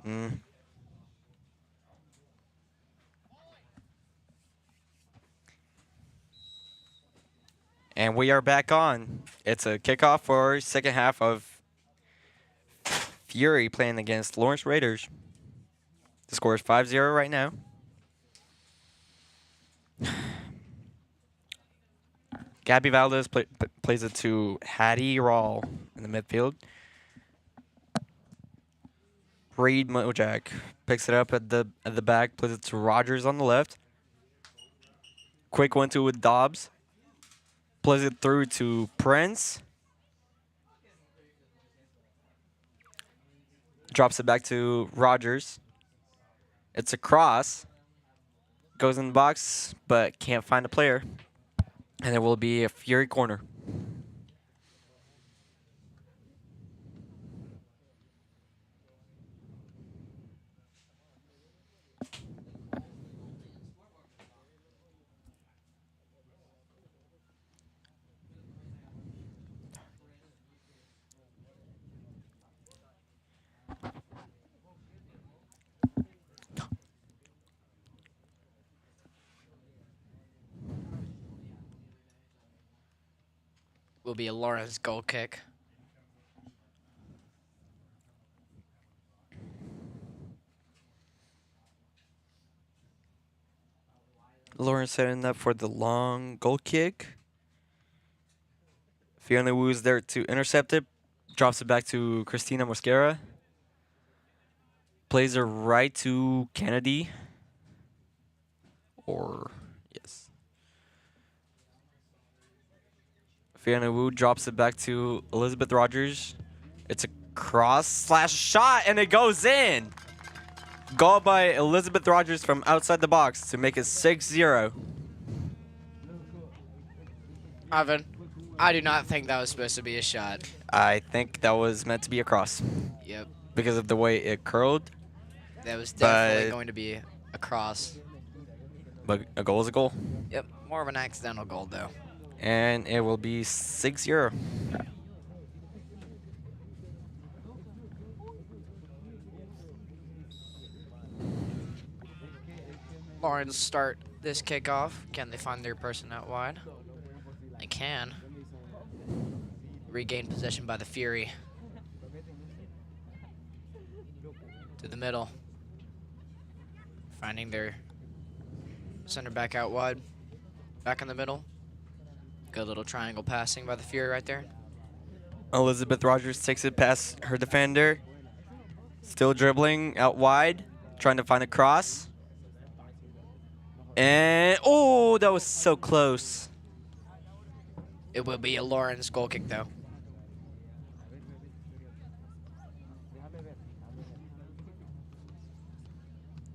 Mm. And we are back on. It's a kickoff for second half of Fury playing against Lawrence Raiders. The score is 5-0 right now. Gabby Valdez plays it to Hattie Rawl in the midfield. Reed Mojak picks it up at the back, plays it to Rogers on the left. Quick 1-2 with Dobbs. Plays it through to Prince. Drops it back to Rogers. It's a cross. Goes in the box, but can't find a player. And it will be a Fury corner. Will be a Lawrence goal kick. Lawrence setting up for the long goal kick. Fiona Wu's there to intercept it. Drops it back to Christina Mosquera. Plays her right to Kennedy. Or, yes. Fiona Wu drops it back to Elizabeth Rogers. It's a cross/shot, and it goes in. Goal by Elizabeth Rogers from outside the box to make it 6-0. Ivan, I do not think that was supposed to be a shot. I think that was meant to be a cross Yep, because of the way it curled. that was definitely But- going to be a cross. But a goal is a goal. Yep, more of an accidental goal though. And it will be 6-0. Lawrence start this kickoff. Can they find their person out wide? They can. Regain possession by the Fury. To the middle. Finding their center back out wide. Back in the middle. Good little triangle passing by the Fury right there. Elizabeth Rogers takes it past her defender. Still dribbling out wide. Trying to find a cross. And, oh, that was so close. It will be a Lawrence goal kick though.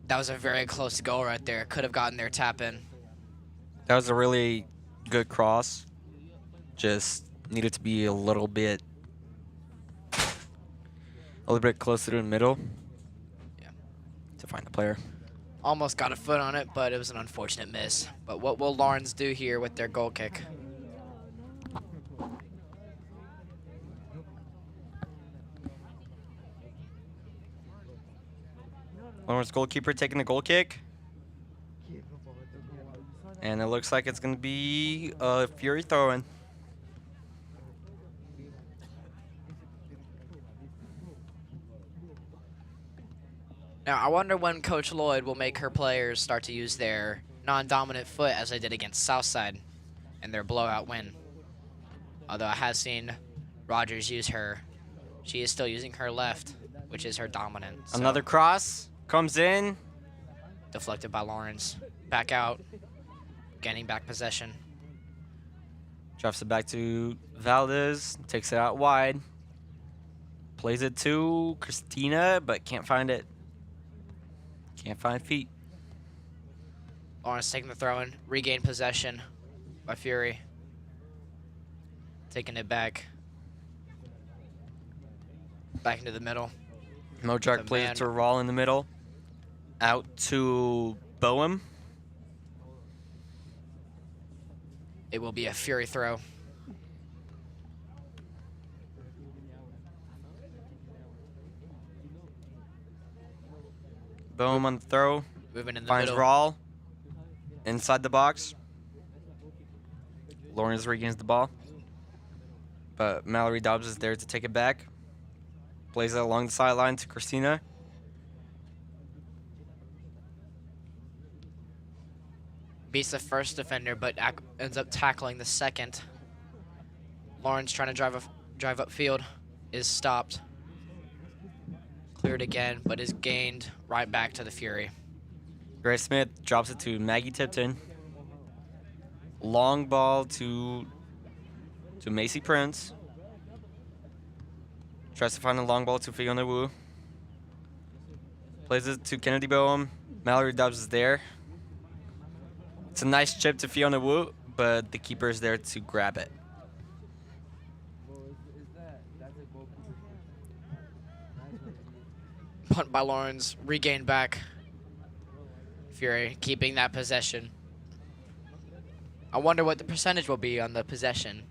That was a very close goal right there. Could have gotten their tap in. That was a really good cross. Just needed to be a little bit closer to the middle. Yeah. To find the player. Almost got a foot on it, but it was an unfortunate miss. But what will Lawrence do here with their goal kick? Lawrence goalkeeper taking the goal kick. And it looks like it's going to be a Fury throw-in. Now, I wonder when Coach Lloyd will make her players start to use their non-dominant foot as they did against Southside in their blowout win. Although I have seen Rogers use her. She is still using her left, which is her dominant. So Another cross comes in. deflected by Lawrence. Back out. Getting back possession. Drops it back to Valdez. Takes it out wide. Plays it to Christina, but can't find it. Can't find feet. Lawrence taking the throw in. Regain possession by Fury. Taking it back. Back into the middle. Mojak The plays man- it to Rawl in the middle. Out to Boehm. It will be a Fury throw. Boom on the throw. Moving in the Finds middle. Rawl inside the box. Lawrence regains the ball. But Mallory Dobbs is there to take it back. Plays it along the sideline to Christina. Beats the first defender, but ends up tackling the second. Lawrence trying to drive upfield is stopped. Cleared again, but is gained right back to the Fury. Grace Smith drops it to Maggie Tipton. Long ball to Macy Prince. Tries to find a long ball to Fiona Wu. Plays it to Kennedy Boehm. Mallory Dobbs is there. It's a nice chip to Fiona Wu, but the keeper is there to grab it. Punt by Lawrence, regained back. Fury keeping that possession. I wonder what the percentage will be on the possession.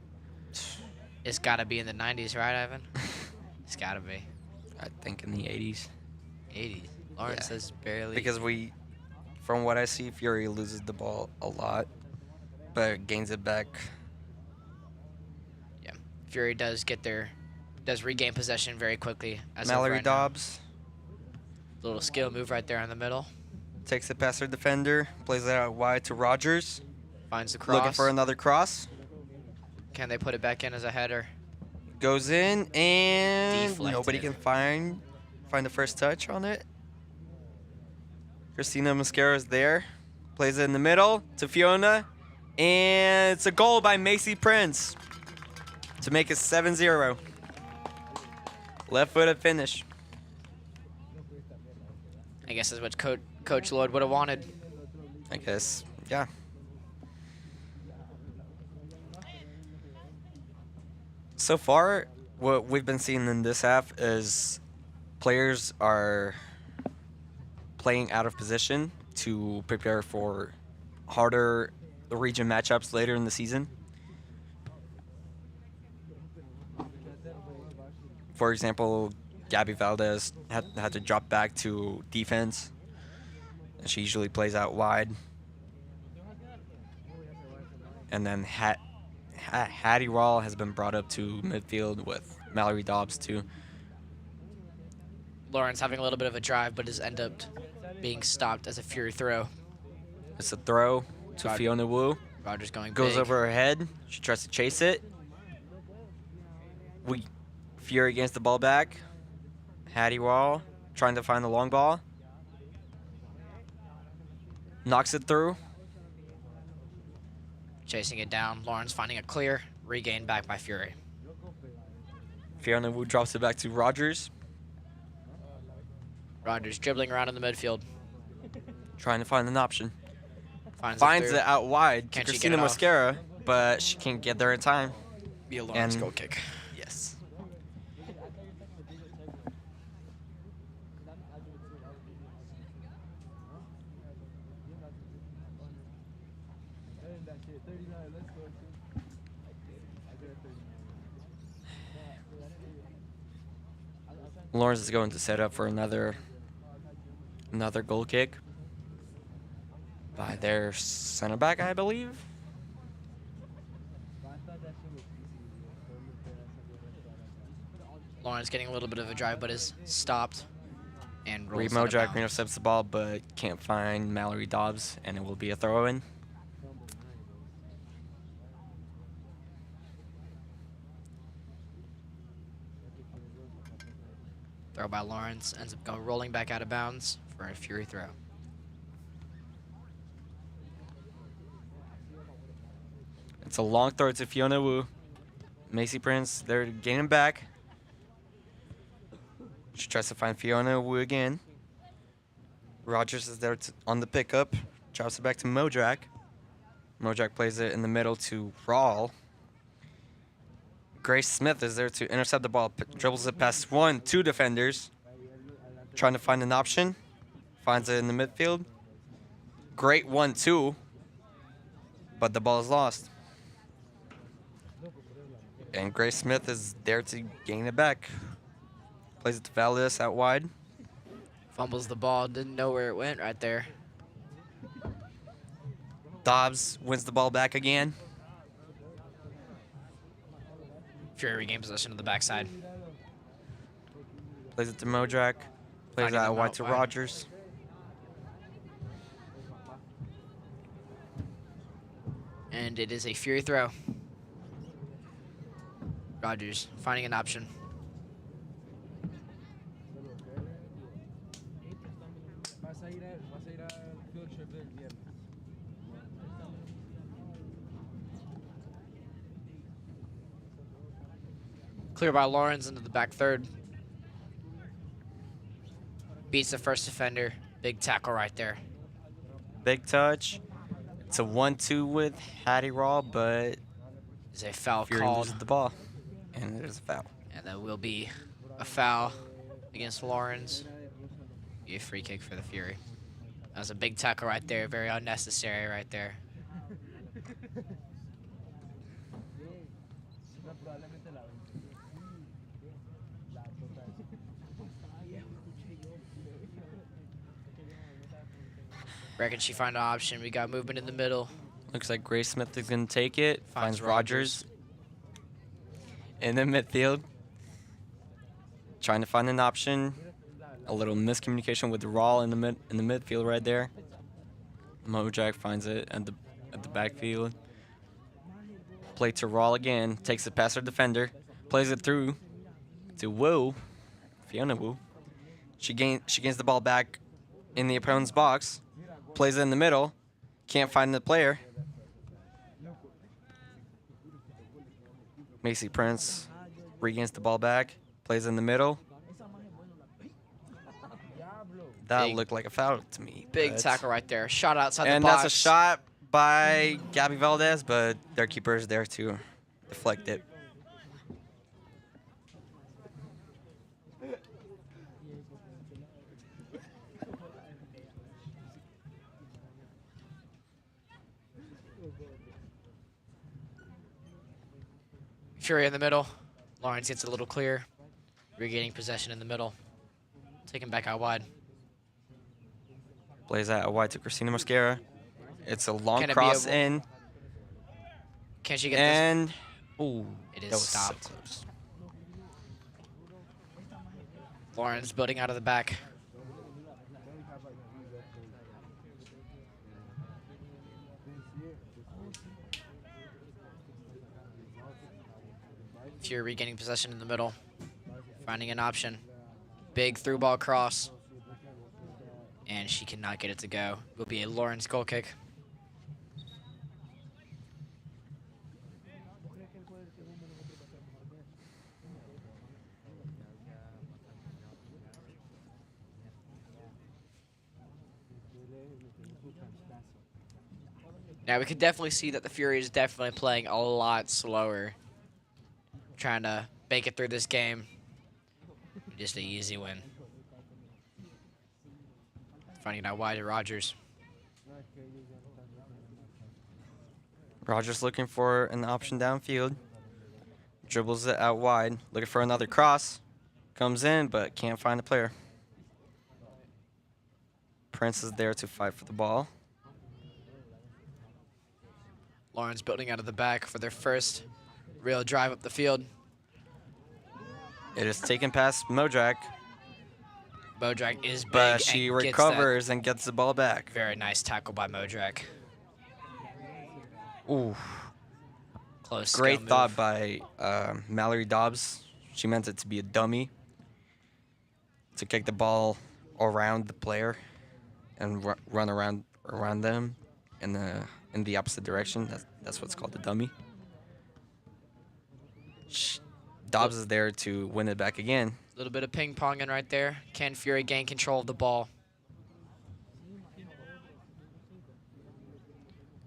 It's got to be in the 90s, right, Ivan? It's got to be. I think in the 80s. 80s. Lawrence Yeah. has barely. Because from what I see, Fury loses the ball a lot, but gains it back. Yeah, Fury does regain possession very quickly. As of Mallory right now. Dobbs Little skill move right there in the middle. takes it past her defender, plays it out wide to Rogers. Finds the cross. Looking for another cross. Can they put it back in as a header? Goes in, and Deflected. nobody can find the first touch on it. Christina Mascara is there. Plays it in the middle to Fiona. And it's a goal by Macy Prince to make it 7-0. Left-footed finish. I guess that's what Coach Lloyd would have wanted. I guess, yeah. So far, what we've been seeing in this half is players are playing out of position to prepare for harder region matchups later in the season. For example, Gabby Valdez had to drop back to defense. She usually plays out wide. And then Hattie Rawl has been brought up to midfield with Mallory Dobbs too. Lawrence having a little bit of a drive, but has ended up being stopped as a Fury throw. It's a throw to Rod- Fiona Wu. Rogers going Goes big. over her head. She tries to chase it. Fury against the ball back. Hattie Rawl trying to find the long ball. Knocks it through. Chasing it down. Lawrence finding a clear. Regained back by Fury. Fiona Wu drops it back to Rogers. Rogers dribbling around in the midfield. Trying to find an option. Finds It out wide to Can't she get Christina it off? Mascara, but she can't get there in time. Be a Lawrence And- goal kick. Yes. Lawrence is going to set up for another goal kick by their center back, I believe. Lawrence getting a little bit of a drive, but is stopped and rolls Reed out of Mojack bounds. intercepts the ball, but can't find Mallory Dobbs, and it will be a throw-in. Throw by Lawrence ends up going rolling back out of bounds for a Fury throw. It's a long throw to Fiona Wu. Macy Prince, they're getting back. She tries to find Fiona Wu again. Rogers is there on the pickup. Drops it back to Mojack. Mojack plays it in the middle to Rawl. Grace Smith is there to intercept the ball. Dribbles it past 2 defenders. Trying to find an option. Finds it in the midfield. Great 1-2. But the ball is lost. And Grace Smith is there to gain it back. Plays it to Valdez out wide. Fumbles the ball, didn't know where it went right there. Dobbs wins the ball back again. Fury regains possession of the backside. Plays it to Modrak. Plays Finding out them wide out to wide. Rogers. And it is a Fury throw. Rogers finding an option. Vas a ir al field trip del viernes. Clear by Lawrence into the back third. Beats the first defender. Big tackle right there. Big touch. It's a 1-2 with Hattie Raw, but Is a foul Fury called. loses the ball. And there's a foul. And that will be a foul against Lawrence. Be a free kick for the Fury. That was a big tackle right there. Very unnecessary right there. Reckon she find an option. We got movement in the middle. Looks like Grace Smith is going to take it. Finds Finds Rogers in the midfield. Trying to find an option. A little miscommunication with Raw in the midfield right there. Modrak finds it at the backfield. Play to Raw again. Takes it past her defender. Plays it through to Wu. Fiona Wu. She gains the ball back in the opponent's box. Plays it in the middle. Can't find the player. Macy Prince regains the ball back. Plays in the middle. That Big- looked like a foul to me. Big but- tackle right there. Shot outside And the box. that's a shot by Gabby Valdez, but their keeper is there to deflect it. Fury in the middle. Lawrence gets a little clear. Regaining possession in the middle. Taken back out wide. Plays out wide to Christina Mosquera. It's a long Can it be cross a- in, Can she get and ooh, It is that was so stopped. close. this? Lawrence building out of the back. Fury regaining possession in the middle. Finding an option. Big through ball cross. And she cannot get it to go. Will be a Lawrence goal kick. Now we can definitely see that the Fury is definitely playing a lot slower. Trying to make it through this game. Just an easy win. Finding out wide to Rogers. Rogers looking for an option downfield. Dribbles it out wide, looking for another cross. Comes in, but can't find the player. Prince is there to fight for the ball. Lawrence building out of the back for their first real drive up the field. It is taken past Modrak, Modrak is big but she and gets that recovers and gets the ball back. very nice tackle by Modrak. Ooh, Close. great skill thought move. by Mallory Dobbs. She meant it to be a dummy to kick the ball around the player and run around them in the opposite direction. That's what's called the dummy. Dobbs is there to win it back again. A little bit of ping ponging right there. Can Fury gain control of the ball?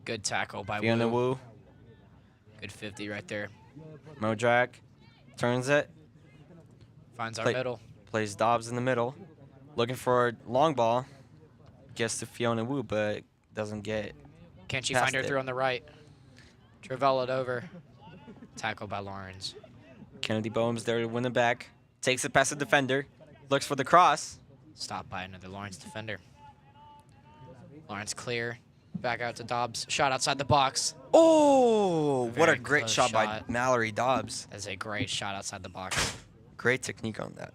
Good tackle by Fiona Wu. Wu, Good 50 right there. Modrak turns it, Finds our Play- middle. plays Dobbs in the middle, looking for a long ball. Gets to Fiona Wu, but doesn't get. Can she Passed find her it. through on the right? Travella it over. Tackle by Lawrence. Kennedy Bohm's there to win it back. Takes it past the defender. Looks for the cross. Stopped by another Lawrence defender. Lawrence clear. Back out to Dobbs. Shot outside the box. Oh, what a Very great close shot by shot. Mallory Dobbs. That's a great shot outside the box. Great technique on that.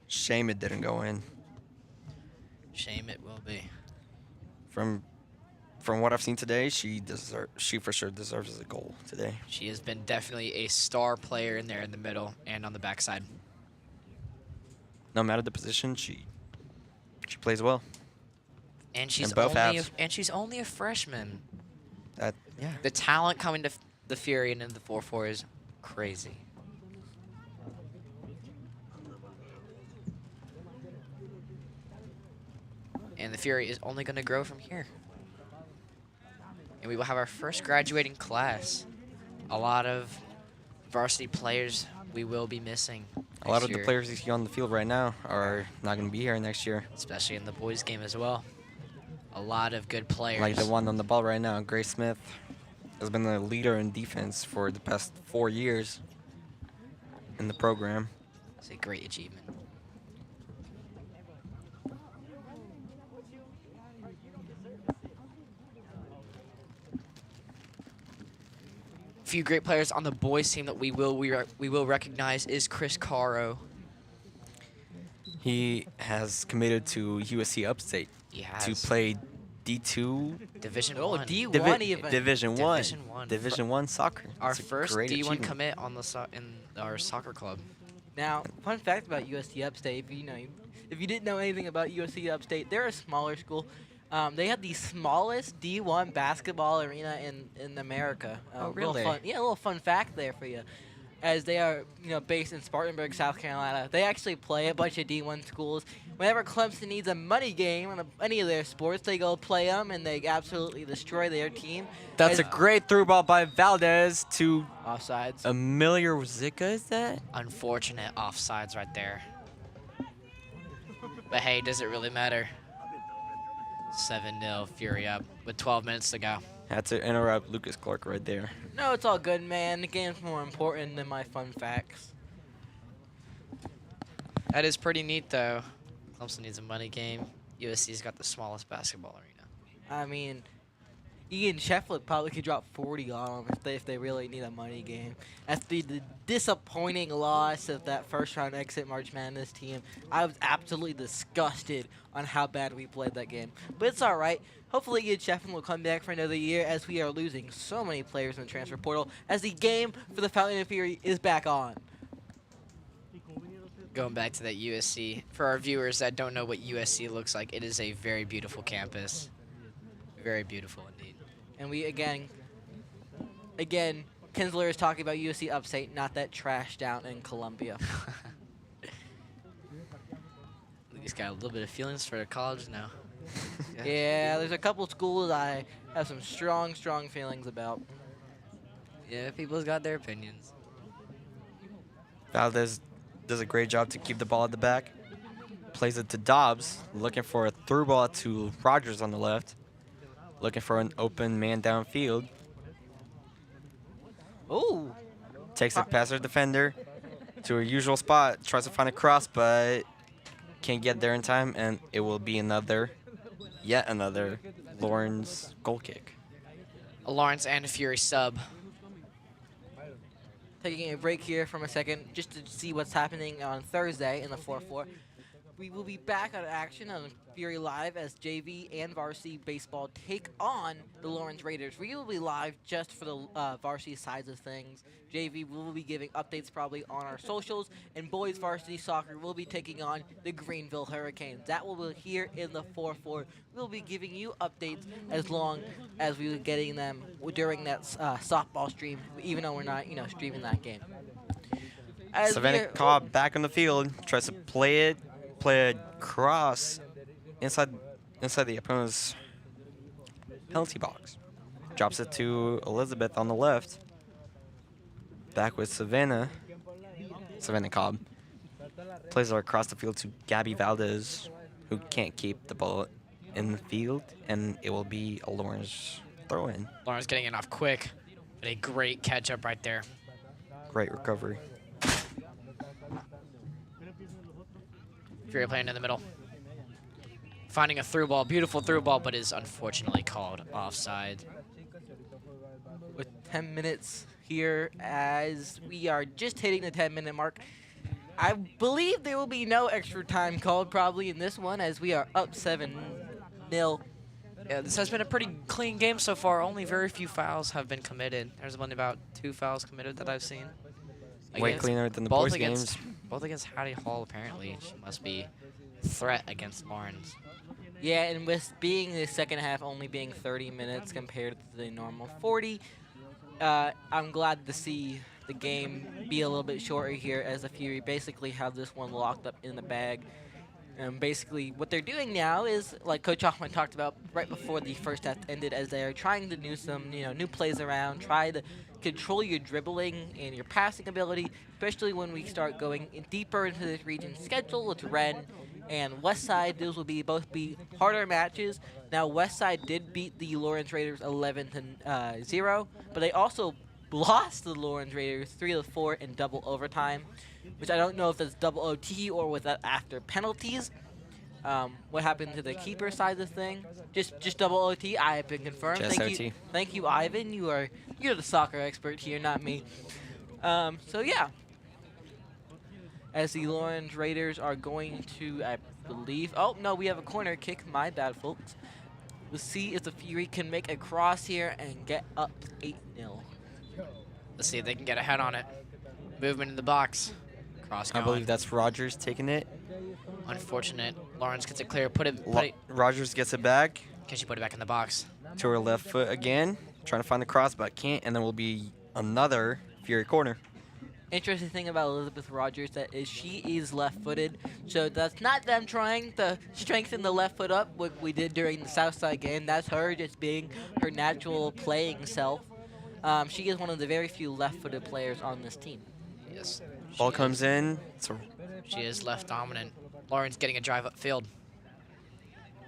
Shame it didn't go in. Shame it will be. From what I've seen today, she for sure deserves a goal today. She has been definitely a star player in there in the middle and on the backside. No matter the position, she plays well. And she's both only halves. and she's only a freshman. Yeah. The talent coming to the Fury and into the 4-4 is crazy. And the Fury is only going to grow from here. And we will have our first graduating class. A lot of varsity players we will be missing. A lot next of the year, players you see on the field right now are not going to be here next year. especially in the boys' game as well. A lot of good players. Like the one on the ball right now, Grace Smith, has been the leader in defense for the past 4 years in the program. It's a great achievement. Few great players on the boys team that we will recognize is Chris Caro. He has committed to USC Upstate He to has play D2 Division Oh, 1. D1 even. Division 1. Division One. Division 1 soccer. Our It's a first great D1 achievement. commit on the in our soccer club. Now, fun fact about USC Upstate, if you didn't know anything about USC Upstate, they're a smaller school. They have the smallest D1 basketball arena in America. Oh, Little really? fun, yeah, a little fun fact there for you. As they are, based in Spartanburg, South Carolina. They actually play a bunch of D1 schools. Whenever Clemson needs a money game on any of their sports, they go play them, and they absolutely destroy their team. That's a As- great through ball by Valdez to Offsides. Amelia Zika, is that? Unfortunate offsides right there. But hey, does it really matter? 7-0, Fury up with 12 minutes to go. Had to interrupt Lucas Clark right there. No, it's all good, man. The game's more important than my fun facts. That is pretty neat, though. Clemson needs a money game. USC's got the smallest basketball arena. I mean, Ian Sheffield probably could drop 40 on them if they really need a money game. After the disappointing loss of that first-round exit March Madness team, I was absolutely disgusted on how bad we played that game. But it's all right. Hopefully Ian Sheffield will come back for another year as we are losing so many players in the transfer portal as the game for the Fountain of Fury is back on. Going back to that USC, for our viewers that don't know what USC looks like, it is a very beautiful campus. Very beautiful indeed. And we, again, Kinsler is talking about USC Upstate, not that trash down in Columbia. He's got a little bit of feelings for the college now. Yeah, there's a couple schools I have some strong feelings about. Yeah, people's got their opinions. Valdez does a great job to keep the ball at the back. Plays it to Dobbs, looking for a through ball to Rogers on the left. Looking for an open man downfield. Ooh, Takes it past her defender to her usual spot. Tries to find a cross, but can't get there in time, and it will be yet another Lawrence goal kick. A Lawrence and a Fury sub. taking a break here from a second just to see what's happening on Thursday in the 4-4. We will be back on action on Fury Live as JV and varsity baseball take on the Lawrence Raiders. We will be live just for the varsity sides of things. JV will be giving updates probably on our socials, and boys varsity soccer will be taking on the Greenville Hurricanes. That will be here in the 4-4. We'll be giving you updates as long as we are getting them during that softball stream, even though we're not, streaming that game. As Savannah Cobb back on the field, tries to play a cross inside the opponent's penalty box. Drops it to Elizabeth on the left. Back with Savannah Cobb. Plays it across the field to Gabby Valdez, who can't keep the ball in the field, and it will be a Lawrence throw-in. Lawrence getting it off quick. And a great catch-up right there. Great recovery. Fury playing in the middle. Finding a through ball, beautiful through ball, but is unfortunately called offside. With 10 minutes here, as we are just hitting the 10-minute mark, I believe there will be no extra time called probably in this one, as we are up 7-0. Yeah, this has been a pretty clean game so far. Only very few fouls have been committed. There's only about 2 fouls committed that I've seen. Way Against- cleaner than the both boys' against, games. Both against Hattie Hall, apparently. She must be a threat against Lawrence. Yeah, and with being the second half only being 30 minutes compared to the normal 40, I'm glad to see the game be a little bit shorter here, as the Fury basically have this one locked up in the bag. And basically what they're doing now is, like Coach Hoffman talked about right before the first half ended, as they are trying to do some new plays around, try to control your dribbling and your passing ability, especially when we start going deeper into this region's schedule with Ren and Westside. Those will both be harder matches. Now Westside did beat the Lawrence Raiders 11-0, but they also lost the Lawrence Raiders 3-4 in double overtime, which I don't know if that's double OT or was that after penalties. What happened to the keeper side of the thing? Just double OT. I have been confirmed. Just Thank OT. you, thank you, Ivan. You're the soccer expert here, not me. So yeah, as the Lawrence Raiders are going to, I believe. Oh no, we have a corner kick. My bad, folks. We'll see if the Fury can make a cross here and get up 8-0. Let's see if they can get a head on it. Movement in the box. Cross I going. believe that's Rogers taking it. Unfortunate. Lawrence gets it clear. Put it. Rogers gets it back Can she put it back in the box? to her left foot again, trying to find the cross, but can't. And there will be another Fury corner. Interesting thing about Elizabeth Rogers that is she is left-footed, so that's not them trying to strengthen the left foot up, what we did during the Southside game. That's her just being her natural playing self. She is one of the very few left-footed players on this team. Yes. Ball comes in. She is left dominant. Lawrence getting a drive upfield.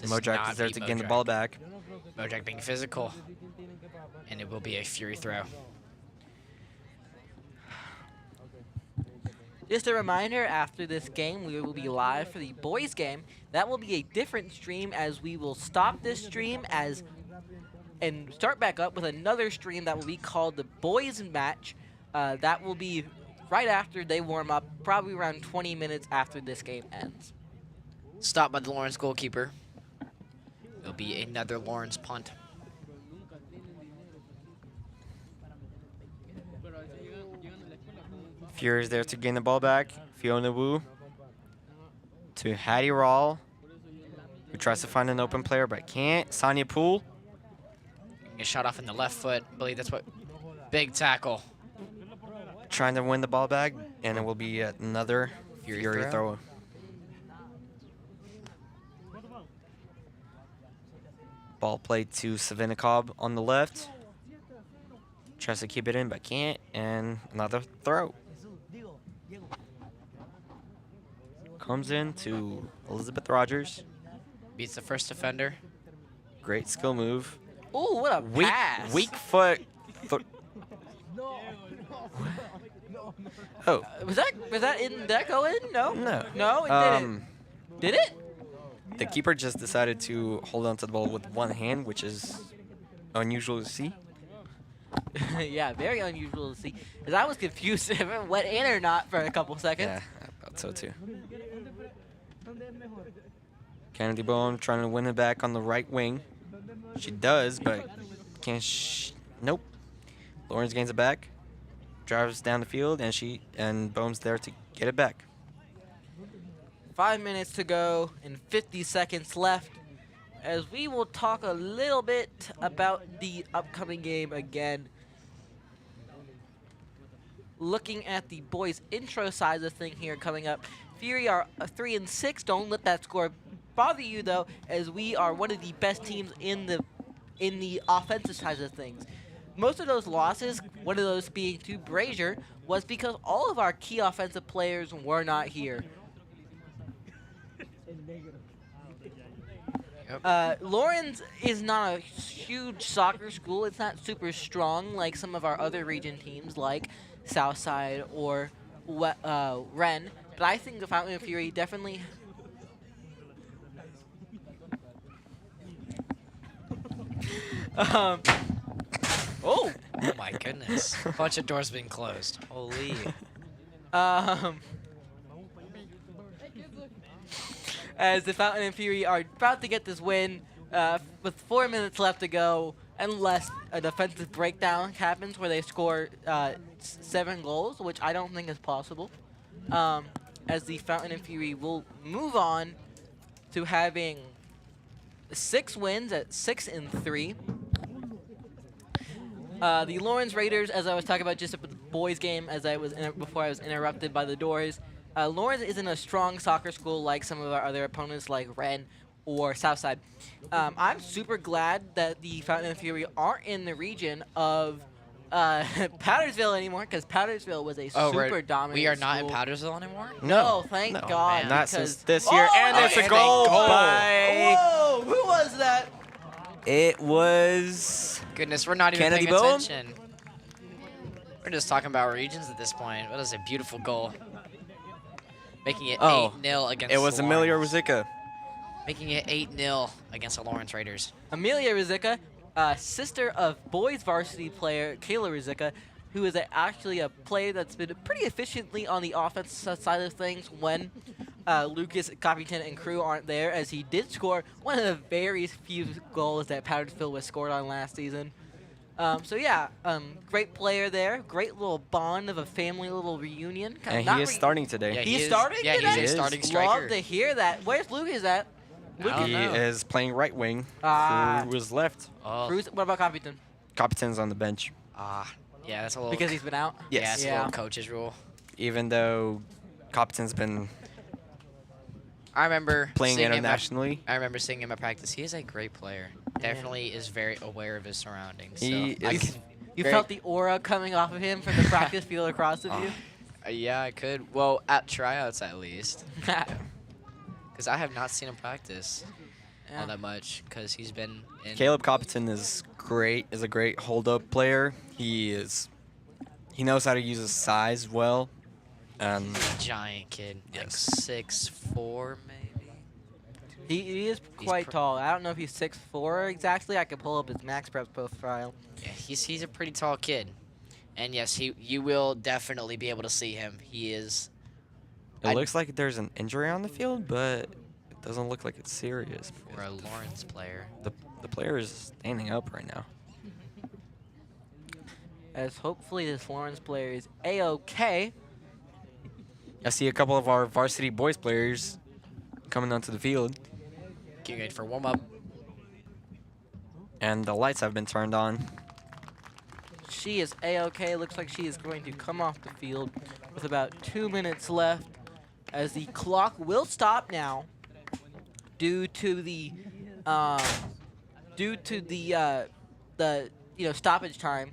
Does Mojack not is there beat to gain the Mojack. ball back. Mojack being physical. And it will be a Fury throw. Just a reminder, after this game, we will be live for the boys' game. That will be a different stream, as we will stop this stream and start back up with another stream that will be called the boys' match. That will be right after they warm up, probably around 20 minutes after this game ends. Stopped by the Lawrence goalkeeper. It'll be another Lawrence punt. Fury is there to gain the ball back. Fiona Wu to Hattie Rawl, who tries to find an open player but can't. Sonia Poole. A shot off in the left foot. I believe that's what. Big tackle. Trying to win the ball back, and it will be another Fury Fury throw. throw. Ball played to Savannah Cobb on the left. Tries to keep it in, but can't. And another throw. Comes in to Elizabeth Rogers. Beats the first defender. Great skill move. Ooh, what a Weak, pass! weak foot. Oh, Was that in? Did that go in? No. no. No, it didn't. Did it? The keeper just decided to hold on to the ball with one hand, which is unusual to see. Yeah, very unusual to see. Because I was confused if it went in or not for a couple seconds. Yeah, I thought so too. Kennedy Bone trying to win it back on the right wing. She does, but can't. Nope. Lawrence gains it back, drives down the field, and Bone's there to get it back. 5 minutes to go and 50 seconds left, as we will talk a little bit about the upcoming game again. Looking at the boys' intro side of the thing here coming up, Fury are 3-6. Don't let that score bother you though, as we are one of the best teams in the offensive side of things. Most of those losses, one of those being to Brazier, was because all of our key offensive players were not here. Lawrence is not a huge soccer school. It's not super strong like some of our other region teams like Southside or Ren. But I think the Fountain of Fury definitely Um, oh, Oh my goodness. Bunch of doors being closed. Holy. um, as the Fountain and Fury are about to get this win, with 4 minutes left to go, unless a defensive breakdown happens where they score 7 goals, which I don't think is possible. As the Fountain and Fury will move on to having 6 wins at 6-3. The Lawrence Raiders, as I was talking about just with the boys' game, before I was interrupted by the doors. Lawrence isn't a strong soccer school like some of our other opponents, like Ren or Southside. I'm super glad that the Fountain and Fury aren't in the region of Powdersville anymore, because Powdersville was a super dominant. We are not school. in Powdersville anymore? No, thank God. man. Not because- since this year. Oh, And it's a and a goal goal. by... Whoa! Who was that? It was... Goodness, we're not even Kennedy paying Boom? attention. We're just talking about regions at this point. What is a beautiful goal. Making it Oh, 8-0 against It was the Amelia Lawrence. Ruzicka. Making it 8-0 against the Lawrence Raiders. Amelia Ruzicka, sister of boys varsity player Kayla Ruzicka, who is actually a player that's been pretty efficiently on the offensive side of things when Lucas, Copyton, and crew aren't there, as he did score one of the very few goals that Powdersville was scored on last season. So yeah, great player there. Great little bond of a family little reunion. And he is starting today. Yeah, He's is- starting Yeah, today? he's a starting striker. Love to hear that. Where's Lucas at? I don't He know. is playing right wing. Ah. Who was left? Oh, What about Copyton? Copyton's on the bench. yeah, that's a little. Because he's been out? yeah, Yes. it's a Yeah. little coach's rule. Even though Copyton's been I remember playing seeing him at- internationally. I remember seeing him at practice. He is a great player. Definitely is very aware of his surroundings. He so I is- can- You Very- felt the aura coming off of him from the practice field across of you? yeah, I could. Well, at tryouts at least. Because I have not seen him practice all that much. Because he's been in. Caleb Copyton is great. Is a great hold-up player. He knows how to use his size well. And Giant kid. Like Yes. 6'4", maybe. He is quite tall. I don't know if he's 6'4" exactly. I could pull up his max prep profile. Yeah, he's a pretty tall kid. And yes, you will definitely be able to see him. He is. it looks like there's an injury on the field, but it doesn't look like it's serious. For a Lawrence player. The player is standing up right now. As hopefully this Lawrence player is A-OK. I see a couple of our varsity boys players coming onto the field, Getting ready for warm up. and the lights have been turned on. She is A-OK. Looks like she is going to come off the field with about 2 minutes left, as the clock will stop now due to the stoppage time.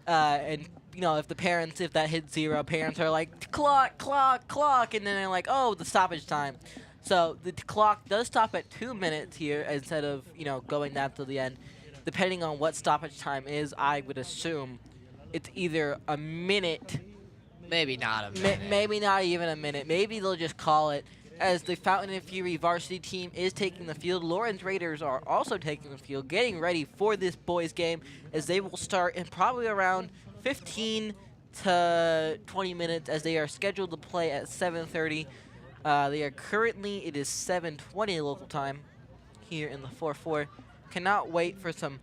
And if that hits 0, parents are like, clock, clock, clock, and then they're like, oh, the stoppage time. So the clock does stop at 2 minutes here instead of going down to the end. Depending on what stoppage time is, I would assume it's either a minute, Maybe not a minute. maybe not even a minute. Maybe they'll just call it. As the Fountain and Fury varsity team is taking the field, Lawrence Raiders are also taking the field, getting ready for this boys game, as they will start in probably around 15 to 20 minutes, as they are scheduled to play at 7:30. It is 7:20 local time here in the 4-4. Cannot wait for some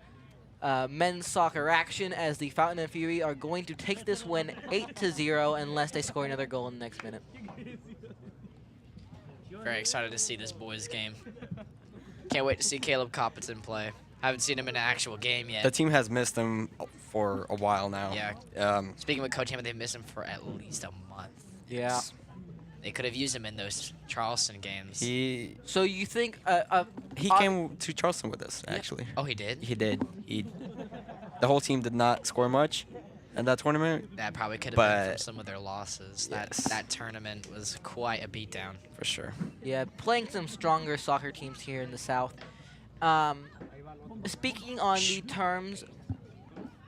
men's soccer action, as the Fountain and Fury are going to take this win 8-0 unless they score another goal in the next minute. Very excited to see this boys game. Can't wait to see Caleb Copyton play. Haven't seen him in an actual game yet. The team has missed him for a while now. Yeah. Speaking with Coach Hammond, they've missed him for at least a month. Yeah. They could have used him in those Charleston games. He So you think came to Charleston with us, actually. Oh, he did? He did. The whole team did not score much in that tournament. That probably could have been from But- some of their losses. Yes. That tournament was quite a beatdown. For sure. Yeah, playing some stronger soccer teams here in the South. Speaking on the terms,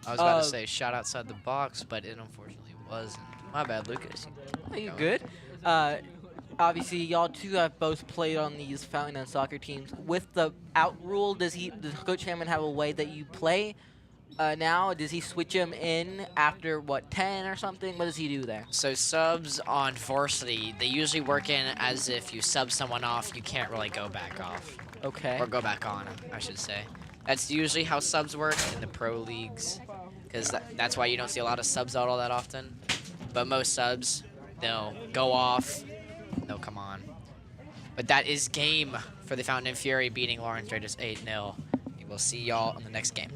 I was about to say shot outside the box, but it unfortunately wasn't. My bad, Lucas. are you good? obviously, y'all two have both played on these Fountain and soccer teams. With the out rule, does Coach Hammond have a way that you play now? Does he switch him in after, what, 10 or something? What does he do there? So subs on varsity, they usually work in as if you sub someone off, you can't really go back off. Okay. Or go back on, I should say. That's usually how subs work in the pro leagues, because that's why you don't see a lot of subs out all that often. But most subs, they'll go off, they'll come on. But that is game for the Fountain and Fury beating Lawrence Raiders 8-0. We'll see y'all on the next game.